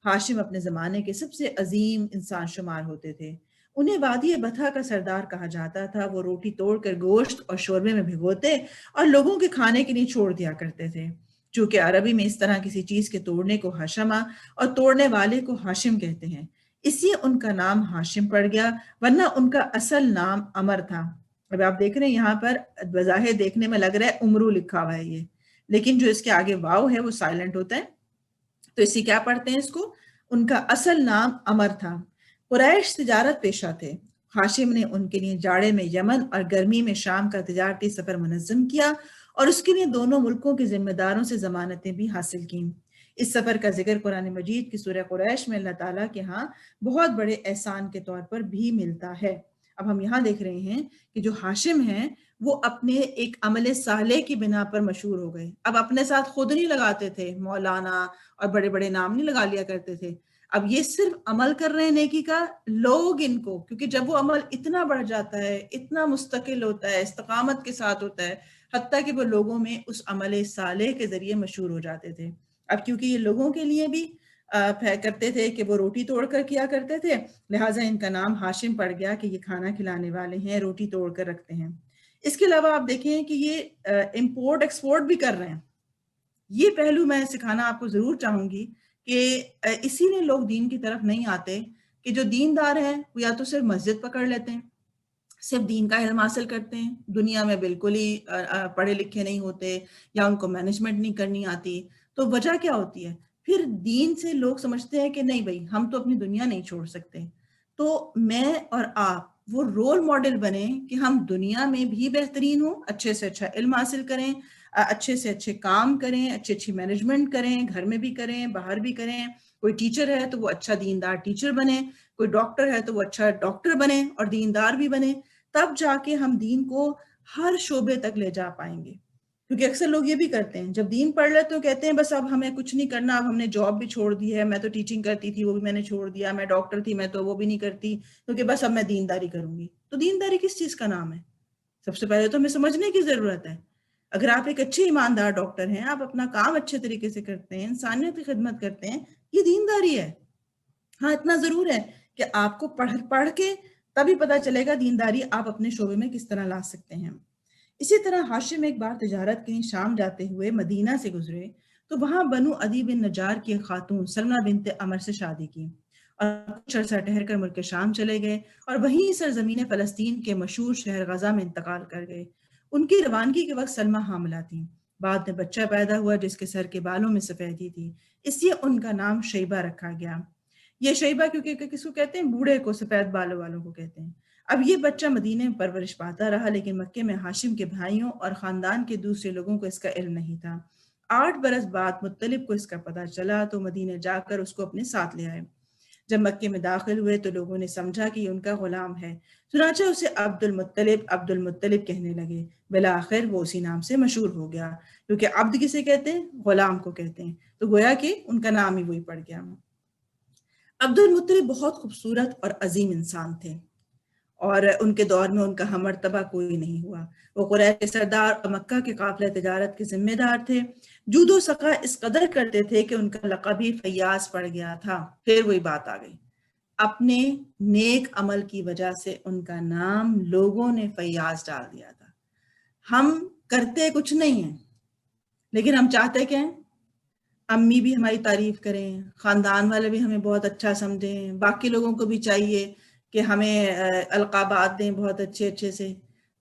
ہاشم اپنے زمانے کے سب سے عظیم انسان شمار ہوتے تھے. انہیں وادی بطحا کا سردار کہا جاتا تھا. وہ روٹی توڑ کر گوشت اور شوربے میں بھگوتے اور لوگوں کے کھانے کے لیے چھوڑ دیا کرتے تھے. چونکہ عربی میں اس طرح کسی چیز کے توڑنے کو ہاشما اور توڑنے والے کو ہاشم کہتے ہیں، اس لیے ان کا نام ہاشم پڑ گیا، ورنہ ان کا اصل نام عمر تھا. اب آپ دیکھ رہے ہیں یہاں پر بظاہر دیکھنے میں لگ رہا ہے عمرو لکھا ہوا ہے یہ، لیکن جو اس کے آگے واو ہے وہ سائلنٹ ہوتا ہے. تو اسی کیا پڑھتے ہیں اس کو؟ ان کا اصل نام عمر تھا. قریش تجارت پیشہ تھے. ہاشم نے ان کے لیے جاڑے میں یمن اور گرمی میں شام کا تجارتی سفر منظم کیا اور اس کے لیے دونوں ملکوں کے ذمہ داروں سے ضمانتیں بھی حاصل کیں. اس سفر کا ذکر قرآن مجید کی سورہ قریش میں اللہ تعالیٰ کے ہاں بہت بڑے احسان کے طور پر بھی ملتا ہے. اب ہم یہاں دیکھ رہے ہیں کہ جو ہاشم ہیں وہ اپنے ایک عمل صالح کی بنا پر مشہور ہو گئے. اب اپنے ساتھ خود نہیں لگاتے تھے مولانا اور بڑے بڑے نام نہیں لگا لیا کرتے تھے. اب یہ صرف عمل کر رہے ہیں نیکی کا، لوگ ان کو، کیونکہ جب وہ عمل اتنا بڑھ جاتا ہے، اتنا مستقل ہوتا ہے، استقامت کے ساتھ ہوتا ہے، حتیٰ کہ وہ لوگوں میں اس عمل صالح کے ذریعے مشہور ہو جاتے تھے. اب کیونکہ یہ لوگوں کے لیے بھی کرتے تھے کہ وہ روٹی توڑ کر کیا کرتے تھے، لہٰذا ان کا نام ہاشم پڑ گیا کہ یہ کھانا کھلانے والے ہیں، روٹی توڑ کر رکھتے ہیں. اس کے علاوہ آپ دیکھیں کہ یہ امپورٹ ایکسپورٹ بھی کر رہے ہیں. یہ پہلو میں سکھانا آپ کو ضرور چاہوں گی کہ اسی لیے لوگ دین کی طرف نہیں آتے کہ جو دیندار ہیں وہ یا تو صرف مسجد پکڑ لیتے ہیں، صرف دین کا علم حاصل کرتے ہیں، دنیا میں بالکل ہی پڑھے لکھے نہیں ہوتے یا ان کو مینجمنٹ نہیں کرنی آتی. تو وجہ کیا ہوتی ہے؟ پھر دین سے لوگ سمجھتے ہیں کہ نہیں بھائی ہم تو اپنی دنیا نہیں چھوڑ سکتے. تو میں اور آپ وہ رول ماڈل بنیں کہ ہم دنیا میں بھی بہترین ہوں، اچھے سے اچھا علم حاصل کریں، اچھے سے اچھے کام کریں، اچھی اچھی مینجمنٹ کریں، گھر میں بھی کریں، باہر بھی کریں. کوئی ٹیچر ہے تو وہ اچھا دیندار ٹیچر بنے، کوئی ڈاکٹر ہے تو وہ اچھا ڈاکٹر بنے اور دیندار بھی بنے. تب جا کے ہم دین کو ہر شعبے تک لے جا پائیں گے. کیونکہ اکثر لوگ یہ بھی کرتے ہیں، جب دین پڑھ لیتے تو کہتے ہیں بس اب ہمیں کچھ نہیں کرنا، اب ہم نے جاب بھی چھوڑ دی ہے، میں تو ٹیچنگ کرتی تھی وہ بھی میں نے چھوڑ دیا، میں ڈاکٹر تھی میں تو وہ بھی نہیں کرتی، کیونکہ بس اب میں دینداری کروں گی. تو دینداری کس چیز کا نام ہے؟ سب سے پہلے تو ہمیں سمجھنے کی ضرورت ہے. اگر آپ ایک اچھے ایماندار ڈاکٹر ہیں، آپ اپنا کام اچھے طریقے سے کرتے ہیں، انسانیت کی خدمت کرتے ہیں، یہ دینداری ہے. ہاں اتنا ضرور ہے کہ آپ کو پڑھ کے تبھی پتہ چلے گا دینداری آپ اپنے شعبے میں کس طرح لا سکتے ہیں. اسی طرح ہاشم ایک بار تجارت کے لیے شام جاتے ہوئے مدینہ سے گزرے تو وہاں بنو عدی بن نجار کی خاتون سلمہ بنت عمر سے شادی کی اور کچھ عرصہ ٹھہر کر ملک شام چلے گئے اور وہیں سرزمین فلسطین کے مشہور شہر غزہ میں انتقال کر گئے. ان کی روانگی کے وقت سلمہ حاملہ تھیں. بعد میں بچہ پیدا ہوا جس کے سر کے بالوں میں سفیدی تھی، اس لیے ان کا نام شیبہ رکھا گیا. یہ شیبہ کیونکہ کس کو کہتے ہیں؟ بوڑھے کو، سفید بالوں والوں کو کہتے ہیں. اب یہ بچہ مدینے میں پرورش پاتا رہا، لیکن مکے میں ہاشم کے بھائیوں اور خاندان کے دوسرے لوگوں کو اس کا علم نہیں تھا. 8 برس بعد مطلب کو اس کا پتہ چلا تو مدینے جا کر اس کو اپنے ساتھ لے آئے. جب مکے میں داخل ہوئے تو لوگوں نے سمجھا کہ یہ ان کا غلام ہے، چنانچہ اسے عبد المطلب کہنے لگے. بالآخر وہ اسی نام سے مشہور ہو گیا، کیونکہ عبد کسے کہتے ہیں؟ غلام کو کہتے ہیں. تو گویا کہ ان کا نام ہی وہی پڑ گیا. عبد المطلب بہت خوبصورت اور عظیم انسان تھے اور ان کے دور میں ان کا ہم مرتبہ کوئی نہیں ہوا. وہ قریش کے سردار اور مکہ کے قافلہ تجارت کے ذمہ دار تھے. جود و سخا اس قدر کرتے تھے کہ ان کا لقب ہی فیاض پڑ گیا تھا. پھر وہی بات آ گئی، اپنے نیک عمل کی وجہ سے ان کا نام لوگوں نے فیاض ڈال دیا تھا. ہم کرتے کچھ نہیں ہیں لیکن ہم چاہتے کیا ہیں؟ امی بھی ہماری تعریف کریں، خاندان والے بھی ہمیں بہت اچھا سمجھیں، باقی لوگوں کو بھی چاہیے کہ ہمیں القابات دیں بہت اچھے اچھے سے.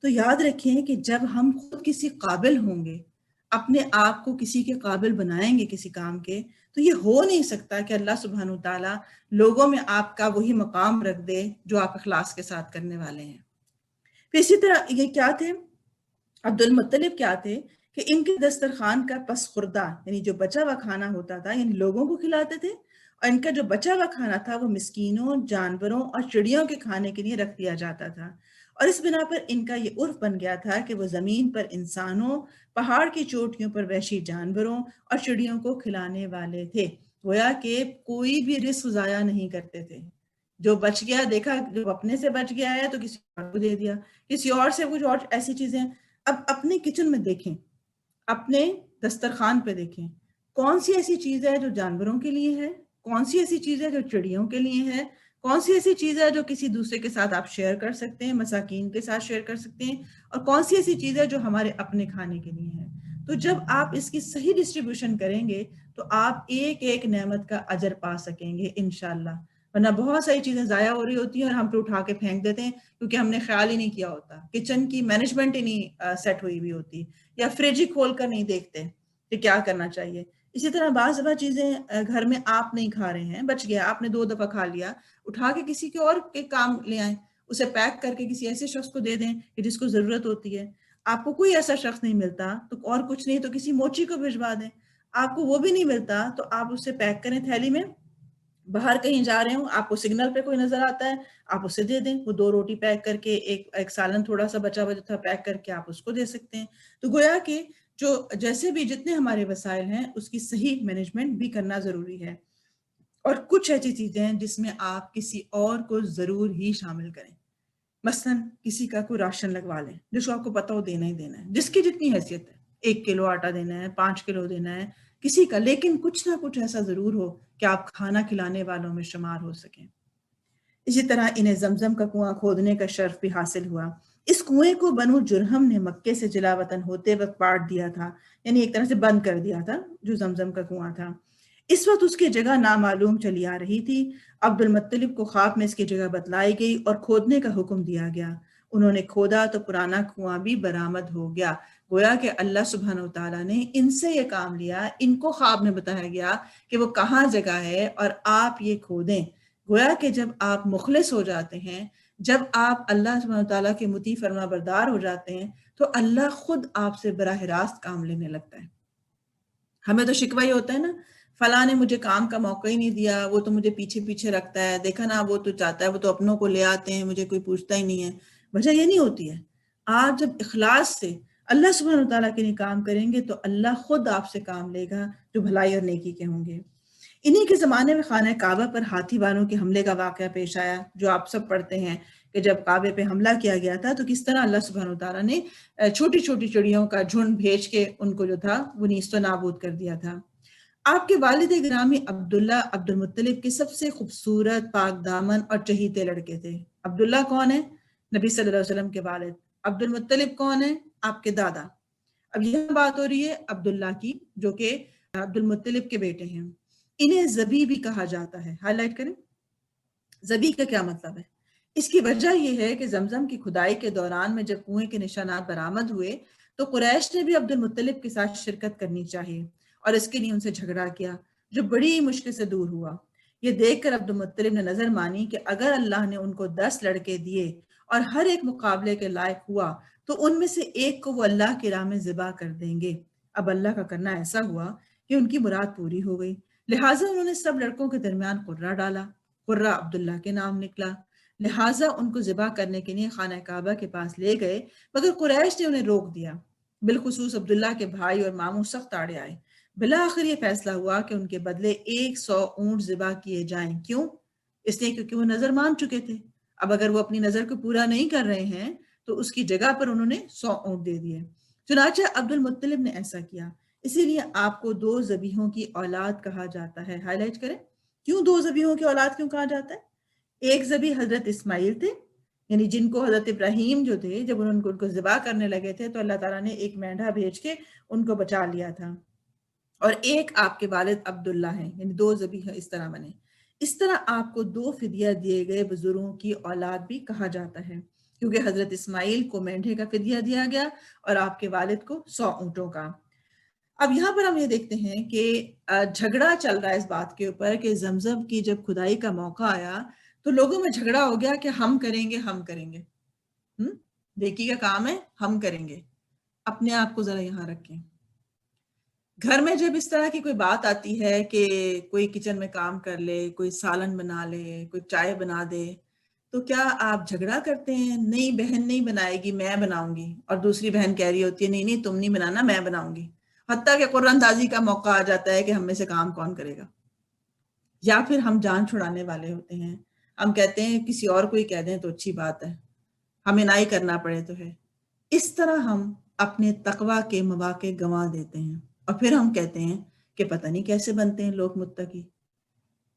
تو یاد رکھیں کہ جب ہم خود کسی قابل ہوں گے، اپنے آپ کو کسی کے قابل بنائیں گے کسی کام کے، تو یہ ہو نہیں سکتا کہ اللہ سبحانہ وتعالیٰ لوگوں میں آپ کا وہی مقام رکھ دے جو آپ اخلاص کے ساتھ کرنے والے ہیں. پھر اسی طرح یہ کیا تھے، عبد المطلب کیا تھے کہ ان کے دسترخوان کا پس خوردہ یعنی جو بچا ہوا کھانا ہوتا تھا یعنی لوگوں کو کھلاتے تھے، اور ان کا جو بچا ہوا کھانا تھا وہ مسکینوں، جانوروں اور چڑیوں کے کھانے کے لیے رکھ دیا جاتا تھا، اور اس بنا پر ان کا یہ عرف بن گیا تھا کہ وہ زمین پر انسانوں، پہاڑ کی چوٹیوں پر وحشی جانوروں اور چڑیوں کو کھلانے والے تھے، گویا کہ کوئی بھی رزق ضائع نہیں کرتے تھے۔ جو بچ گیا دیکھا، جو اپنے سے بچ گیا ہے تو کسی اور کو دے دیا، کسی اور سے کچھ اور ایسی چیزیں۔ اب اپنے کچن میں دیکھیں، اپنے دسترخوان پہ دیکھیں، کون سی ایسی چیز ہے جو جانوروں کے لیے ہے، کون سی ایسی چیز ہے جو چڑیوں کے لیے ہے، کون سی ایسی چیز ہے جو کسی دوسرے کے ساتھ آپ شیئر کر سکتے ہیں، مساکین کے ساتھ شیئر کر سکتے ہیں، اور کون سی ایسی چیز ہے جو ہمارے اپنے کھانے کے لیے ہے۔ تو جب آپ اس کی صحیح ڈسٹریبیوشن کریں گے تو آپ ایک ایک نعمت کا اجر پا سکیں گے انشاءاللہ، ورنہ بہت ساری چیزیں ضائع ہو رہی ہوتی ہیں اور ہم تو اٹھا کے پھینک دیتے ہیں کیونکہ ہم نے خیال ہی نہیں کیا ہوتا، کچن کی مینجمنٹ ہی نہیں سیٹ ہوئی ہوئی ہوتی، یا فریج ہی کھول کر نہیں دیکھتے کہ کیا کرنا چاہیے۔ اسی طرح بعض دفعہ چیزیں گھر میں آپ نہیں کھا رہے ہیں، بچ گیا، آپ نے 2 دفعہ کھا لیا، اٹھا کے کسی کے اور کے کام لے آئیں، اسے پیک کر کے کسی ایسے شخص کو دے دیں کہ جس کو ضرورت ہوتی ہے۔ آپ کو کوئی ایسا شخص نہیں ملتا تو اور کچھ نہیں تو کسی موچی کو بھجوا دیں، آپ کو وہ بھی نہیں ملتا تو آپ اسے پیک کریں تھیلی میں، باہر کہیں جا رہے ہوں، آپ کو سگنل پہ کوئی نظر آتا ہے، آپ اسے دے دیں، وہ 2 روٹی پیک کر کے، ایک سالن تھوڑا سا بچا ہوا جو تھا پیک کر کے آپ اس کو دے سکتے ہیں۔ تو گویا کہ جو جیسے بھی جتنے ہمارے وسائل ہیں اس کی صحیح مینجمنٹ بھی کرنا ضروری ہے، اور کچھ ایسی چیزیں ہیں جس میں آپ کسی اور کو ضرور ہی شامل کریں، مثلا کسی کا کوئی راشن لگوا لیں جس کو آپ کو پتہ ہو دینا ہی دینا ہے، جس کی جتنی حیثیت ہے، 1 کلو آٹا دینا ہے، 5 کلو دینا ہے کسی کا، لیکن کچھ نہ کچھ ایسا ضرور ہو کہ آپ کھانا کھلانے والوں میں شمار ہو سکیں۔ اسی طرح انہیں زمزم کا کنواں کھودنے کا شرف بھی حاصل ہوا۔ اس کنویں کو بنو جرہم نے مکے سے جلا وطن ہوتے وقت پاٹ دیا تھا، یعنی ایک طرح سے بند کر دیا تھا جو زمزم کا کنواں تھا۔ اس وقت اس کی جگہ نامعلوم چلی آ رہی تھی، عبد المطلب کو خواب میں اس کی جگہ بتلائی گئی اور کھودنے کا حکم دیا گیا۔ انہوں نے کھودا تو پرانا کنواں بھی برآمد ہو گیا۔ گویا کہ اللہ سبحانہ وتعالیٰ نے ان سے یہ کام لیا، ان کو خواب میں بتایا گیا کہ وہ کہاں جگہ ہے اور آپ یہ کھودیں۔ گویا کہ جب آپ مخلص ہو جاتے ہیں، جب آپ اللہ سبحانہ وتعالیٰ کے مطیع فرما بردار ہو جاتے ہیں تو اللہ خود آپ سے براہ راست کام لینے لگتا ہے۔ ہمیں تو شکوہ ہی ہوتا ہے نا، فلاں نے مجھے کام کا موقع ہی نہیں دیا، وہ تو مجھے پیچھے پیچھے رکھتا ہے، دیکھا نا وہ تو چاہتا ہے، وہ تو اپنوں کو لے آتے ہیں، مجھے کوئی پوچھتا ہی نہیں ہے۔ وجہ یہ نہیں ہوتی ہے، آپ جب اخلاص سے اللہ سبحانہ وتعالیٰ کے لیے کام کریں گے تو اللہ خود آپ سے کام لے گا جو بھلائی اور نیکی کے ہوں گے۔ انہی کے زمانے میں خانہ کعبہ پر ہاتھی والوں کے حملے کا واقعہ پیش آیا، جو آپ سب پڑھتے ہیں کہ جب کعبے پہ حملہ کیا گیا تھا تو کس طرح اللہ سبحانہ وتعالیٰ نے چھوٹی چھوٹی چڑیوں کا جھنڈ بھیج کے ان کو جو تھا وہ نیست و نابود کر دیا تھا۔ آپ کے والد گرامی عبداللہ عبد المطلب کے سب سے خوبصورت، پاک دامن اور چہیتے لڑکے تھے۔ عبداللہ کون ہے؟ نبی صلی اللہ علیہ وسلم کے والد۔ عبد المطلب کون ہے؟ آپ کے دادا۔ اب یہ بات ہو رہی ہے عبداللہ کی جو کہ عبد المطلب کے بیٹے ہیں۔ انہیں زبی بھی کہا جاتا ہے، ہائی لائٹ کریں، زبی کا کیا مطلب ہے؟ اس کی وجہ یہ ہے کہ زمزم کی کھدائی کے دوران میں جب کنویں کے نشانات برآمد ہوئے تو قریش نے بھی عبد المطلب کے ساتھ شرکت کرنی چاہیے اور اس کے لیے ان سے جھگڑا کیا، جو بڑی مشکل سے دور ہوا۔ یہ دیکھ کر عبد المطلب نے نظر مانی کہ اگر اللہ نے ان کو 10 لڑکے دیے اور ہر ایک مقابلے کے لائق ہوا تو ان میں سے ایک کو وہ اللہ کی راہ میں ذبح کر دیں گے۔ اب اللہ کا کرنا ایسا ہوا کہ ان کی مراد پوری ہو گئی، لہٰذا انہوں نے سب لڑکوں کے درمیان قرہ ڈالا، قرہ عبداللہ کے نام نکلا، لہٰذا ان کو ذبح کرنے کے لیے خانہ کعبہ کے پاس لے گئے، مگر قریش نے انہیں روک دیا۔ بالخصوص عبداللہ کے بھائی اور ماموں سخت آڑے آئے۔ بالآخر یہ فیصلہ ہوا کہ ان کے بدلے 100 اونٹ ذبح کیے جائیں۔ کیوں؟ اس لیے کیونکہ وہ نظر مان چکے تھے، اب اگر وہ اپنی نظر کو پورا نہیں کر رہے ہیں تو اس کی جگہ پر انہوں نے 100 اونٹ دے دیے۔ چنانچہ عبد المطلب نے ایسا کیا، اسی لیے آپ کو 2 ذبیحوں کی اولاد کہا جاتا ہے۔ ہائی لائٹ کریں، کیوں 2 ذبیحوں کی اولاد کیوں کہا جاتا ہے؟ ایک ذبیح حضرت اسماعیل تھے، یعنی جن کو حضرت ابراہیم جو تھے جب ان کو ذبح کرنے لگے تھے تو اللہ تعالیٰ نے ایک مینڈھا بھیج کے ان کو بچا لیا تھا، اور ایک آپ کے والد عبداللہ ہیں، یعنی 2 ذبیح اس طرح بنے۔ اس طرح آپ کو 2 فدیہ دیے گئے بزرگوں کی اولاد بھی کہا جاتا ہے، کیونکہ حضرت اسماعیل کو مینڈھے کا فدیہ دیا گیا اور آپ کے والد کو 100 اونٹوں کا۔ اب یہاں پر ہم یہ دیکھتے ہیں کہ جھگڑا چل رہا ہے اس بات کے اوپر کہ زمزم کی جب کھدائی کا موقع آیا تو لوگوں میں جھگڑا ہو گیا کہ ہم کریں گے ہم کریں گے۔ نیکی کا کام ہے، ہم کریں گے. اپنے آپ کو ذرا یہاں رکھیں. گھر میں جب اس طرح کی کوئی بات آتی ہے کہ کوئی کچن میں کام کر لے، کوئی سالن بنا لے، کوئی چائے بنا دے، تو کیا آپ جھگڑا کرتے ہیں؟ نہیں بہن نہیں بنائے گی، میں بناؤں گی. اور دوسری بہن کہہ رہی ہوتی ہے نہیں نہیں تم نہیں بنانا، میں بناؤں گی. حتیٰ کہ قرآن دازی کا موقع آ جاتا ہے کہ ہم میں سے کام کون کرے گا. یا پھر ہم جان چھڑانے والے ہوتے ہیں، ہم کہتے ہیں کسی اور کو ہی کہہ دیں تو اچھی بات ہے، ہمیں نہ ہی کرنا پڑے تو ہے. اس طرح ہم اپنے تقوی کے مواقع گنوا دیتے ہیں، اور پھر ہم کہتے ہیں کہ پتہ نہیں کیسے بنتے ہیں لوگ متقی.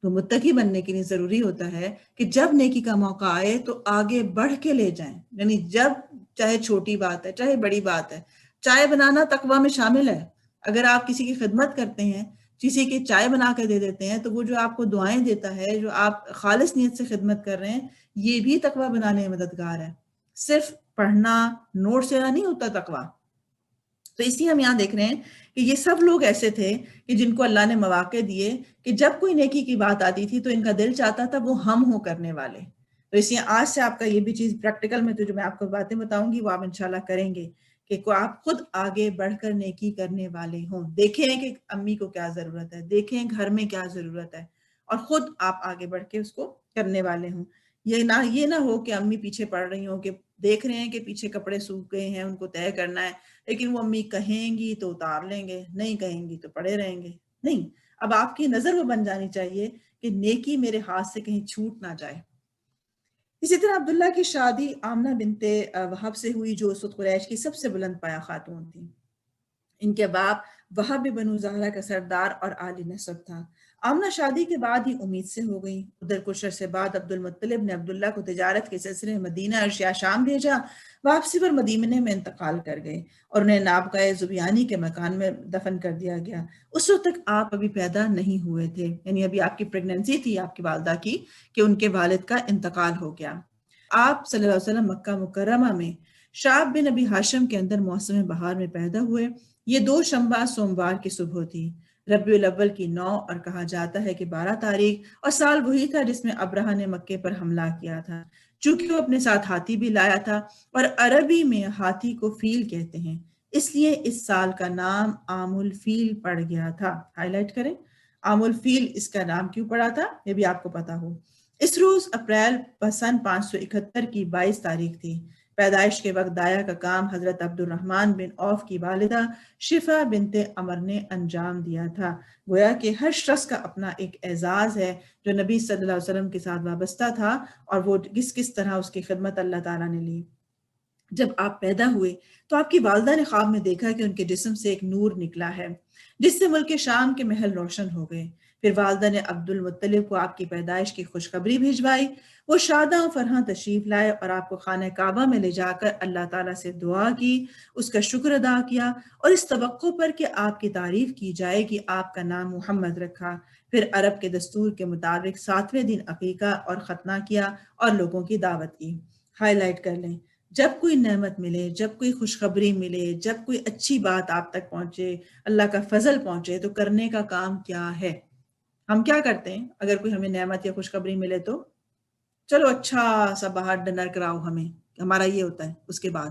تو متقی بننے کے لیے ضروری ہوتا ہے کہ جب نیکی کا موقع آئے تو آگے بڑھ کے لے جائیں. یعنی جب چاہے چھوٹی بات ہے چاہے بڑی بات ہے، چائے بنانا تقوی میں شامل ہے. اگر آپ کسی کی خدمت کرتے ہیں، کسی کی چائے بنا کے دے دیتے ہیں، تو وہ جو آپ کو دعائیں دیتا ہے، جو آپ خالص نیت سے خدمت کر رہے ہیں، یہ بھی تقوی بنانے میں مددگار ہے. صرف پڑھنا نوٹ سے نہیں ہوتا تقوی. تو اس لیے ہم یہاں دیکھ رہے ہیں کہ یہ سب لوگ ایسے تھے کہ جن کو اللہ نے مواقع دیے کہ جب کوئی نیکی کی بات آتی تھی تو ان کا دل چاہتا تھا وہ ہم ہوں کرنے والے. تو اس لیے آج سے آپ کا یہ بھی چیز پریکٹیکل میں تو جو میں آپ کو باتیں بتاؤں گی وہ آپ انشاءاللہ کریں گے کہ آپ خود آگے بڑھ کر نیکی کرنے والے ہوں. دیکھیں کہ امی کو کیا ضرورت ہے، دیکھیں گھر میں کیا ضرورت ہے، اور خود آپ آگے بڑھ کے اس کو کرنے والے ہوں. یہ نہ ہو کہ امی پیچھے پڑ رہی ہوں، کہ دیکھ رہے ہیں کہ پیچھے کپڑے سوکھ گئے ہیں، ان کو طے کرنا ہے، لیکن وہ امی کہیں گی تو اتار لیں گے، نہیں کہیں گی تو پڑے رہیں گے. نہیں، اب آپ کی نظر وہ بن جانی چاہیے کہ نیکی میرے ہاتھ سے کہیں چھوٹ نہ جائے. اسی طرح عبداللہ کی شادی آمنہ بنت وہب سے ہوئی، جو اس وقت قریش کی سب سے بلند پایہ خاتون تھی. ان کے باپ وہب بنو زہرہ کا سردار اور عالی نسب تھا. آمنہ شادی کے بعد ہی امید سے ہو گئی. ادھر کچھ عرصے بعد عبد المطلب نے عبداللہ کو تجارت کے سلسلے میں مدینہ اور شام بھیجا. واپسی پر مدینے میں انتقال کر گئے اور انہیں نابغہ زبیانی کے مکان میں دفن کر دیا گیا. اس وقت تک آپ ابھی پیدا نہیں ہوئے تھے، یعنی ابھی آپ کی پریگننسی تھی آپ کی والدہ کی کہ ان کے والد کا انتقال ہو گیا. آپ صلی اللہ علیہ وسلم مکہ مکرمہ میں شعب بن ابی ہاشم کے اندر موسم بہار میں پیدا ہوئے. یہ 2 شنبہ سوموار کی صبح تھی، ربیع الاول کی 9، اور کہا جاتا ہے کہ 12 تاریخ، اور سال وہی تھا جس میں ابرہہ نے مکے پر حملہ کیا تھا. چونکہ وہ اپنے ساتھ ہاتھی بھی لایا تھا، اور عربی میں ہاتھی کو فیل کہتے ہیں، اس لیے اس سال کا نام عام الفیل پڑ گیا تھا. ہائی لائٹ کریں، عام الفیل اس کا نام کیوں پڑا تھا یہ بھی آپ کو پتا ہو. اس روز اپریل سن 571 کی 22 تاریخ تھی. پیدائش کے وقت دایا کا کام حضرت عبد الرحمن بن عوف کی والدہ شفا بنت عمر نے انجام دیا تھا. گویا کہ ہر شخص کا اپنا ایک اعزاز ہے جو نبی صلی اللہ علیہ وسلم کے ساتھ وابستہ تھا، اور وہ کس طرح اس کی خدمت اللہ تعالیٰ نے لی. جب آپ پیدا ہوئے تو آپ کی والدہ نے خواب میں دیکھا کہ ان کے جسم سے ایک نور نکلا ہے جس سے ملک شام کے محل روشن ہو گئے. پھر والدہ نے عبد المطلب کو آپ کی پیدائش کی خوشخبری بھیجوائی. وہ شاداں و فرحاں تشریف لائے اور آپ کو خانہ کعبہ میں لے جا کر اللہ تعالیٰ سے دعا کی، اس کا شکر ادا کیا، اور اس توقع پر کہ آپ کی تعریف کی جائے کہ آپ کا نام محمد رکھا. پھر عرب کے دستور کے مطابق 7ویں دن عقیقہ اور ختنہ کیا اور لوگوں کی دعوت کی. ہائی لائٹ کر لیں، جب کوئی نعمت ملے، جب کوئی خوشخبری ملے، جب کوئی اچھی بات آپ تک پہنچے، اللہ کا فضل پہنچے، تو کرنے کا کام کیا ہے؟ ہم کیا کرتے ہیں اگر کوئی ہمیں نعمت یا خوشخبری ملے تو چلو اچھا سا باہر ڈنر کراؤ ہمیں، ہمارا یہ ہوتا ہے. اس کے بعد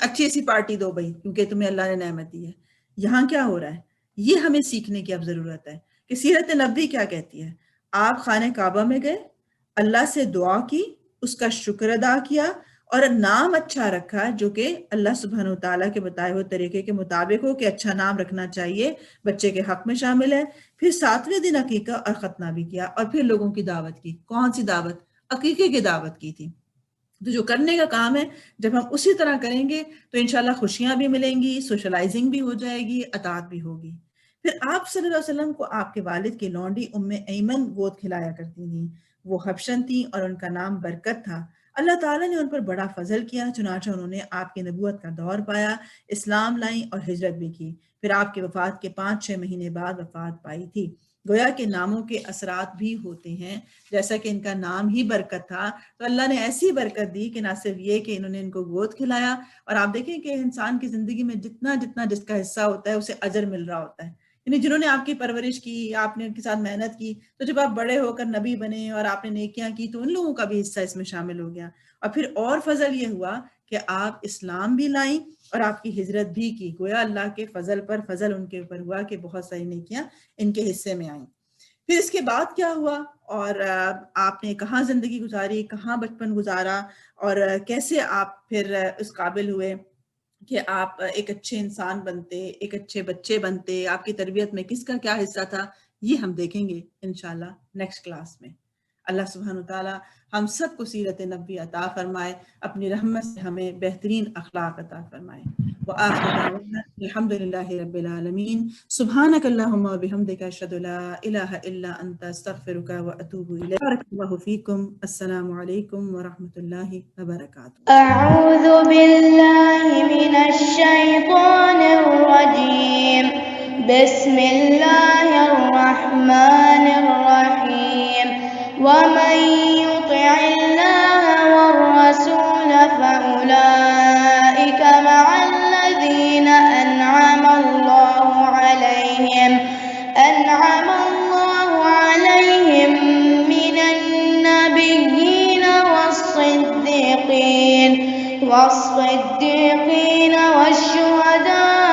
اچھی سی پارٹی دو بھائی کیونکہ تمہیں اللہ نے نعمت دی ہے. یہاں کیا ہو رہا ہے؟ یہ ہمیں سیکھنے کی اب ضرورت ہے کہ سیرت نبوی کیا کہتی ہے. آپ خانہ کعبہ میں گئے، اللہ سے دعا کی، اس کا شکر ادا کیا، اور نام اچھا رکھا جو کہ اللہ سبحانہ و تعالیٰ کے بتائے ہوئے طریقے کے مطابق ہو کہ اچھا نام رکھنا چاہیے، بچے کے حق میں شامل ہے. پھر 7ویں دن عقیقہ اور ختنہ بھی کیا، اور پھر لوگوں کی دعوت کی. کون سی دعوت؟ عقیقے کی دعوت کی تھی. تو جو کرنے کا کام ہے جب ہم اسی طرح کریں گے تو انشاءاللہ خوشیاں بھی ملیں گی، سوشلائزنگ بھی ہو جائے گی، اطاعت بھی ہوگی. پھر آپ صلی اللہ علیہ وسلم کو آپ کے والد کی لونڈی ایمن گود کھلایا کرتی تھیں. وہ حبشن تھیں اور ان کا نام برکت تھا. اللہ تعالیٰ نے ان پر بڑا فضل کیا، چنانچہ انہوں نے آپ کی نبوت کا دور پایا، اسلام لائیں اور ہجرت بھی کی. پھر آپ کی وفات کے 5-6 مہینے بعد وفات پائی تھی. گویا کہ ناموں کے اثرات بھی ہوتے ہیں. جیسا کہ ان کا نام ہی برکت تھا تو اللہ نے ایسی برکت دی کہ نہ صرف یہ کہ انہوں نے ان کو گود کھلایا، اور آپ دیکھیں کہ انسان کی زندگی میں جتنا جتنا جس کا حصہ ہوتا ہے اسے اجر مل رہا ہوتا ہے. یعنی جنہوں نے آپ کی پرورش کی، آپ نے ان کے ساتھ محنت کی، تو جب آپ بڑے ہو کر نبی بنے اور آپ نے نیکیاں کی تو ان لوگوں کا بھی حصہ اس میں شامل ہو گیا. اور پھر اور فضل یہ ہوا کہ آپ اسلام بھی لائیں اور آپ کی ہجرت بھی کی. گویا اللہ کے فضل پر فضل ان کے اوپر ہوا کہ بہت ساری نیکیاں ان کے حصے میں آئیں. پھر اس کے بعد کیا ہوا اور آپ نے کہاں زندگی گزاری، کہاں بچپن گزارا، اور کیسے آپ پھر اس قابل ہوئے کہ آپ ایک اچھے انسان بنتے، ایک اچھے بچے بنتے، آپ کی تربیت میں کس کا کیا حصہ تھا، یہ ہم دیکھیں گے انشاءاللہ نیکسٹ کلاس میں. اللہ سبحانہ وتعالیٰ ہم سب کو سیرت نبوی عطا فرمائے، اپنی رحمت سے ہمیں بہترین اخلاق عطا فرمائے. وآخر دعوانا الحمد للہ رب العالمین. سبحانک اللہم و بحمدک اشہد لا الہ الا انت استغفرک و اتوب الیک. بارک اللہ فیکم. السلام علیکم ورحمۃ اللہ وبرکاتہ. أعوذ بالله من الشيطان الرجيم. بسم الله الرحمن الرحيم. ومن يطع الله والرسول فأولئك مع الذين أنعم الله عليهم من النبيين والصديقين والشهداء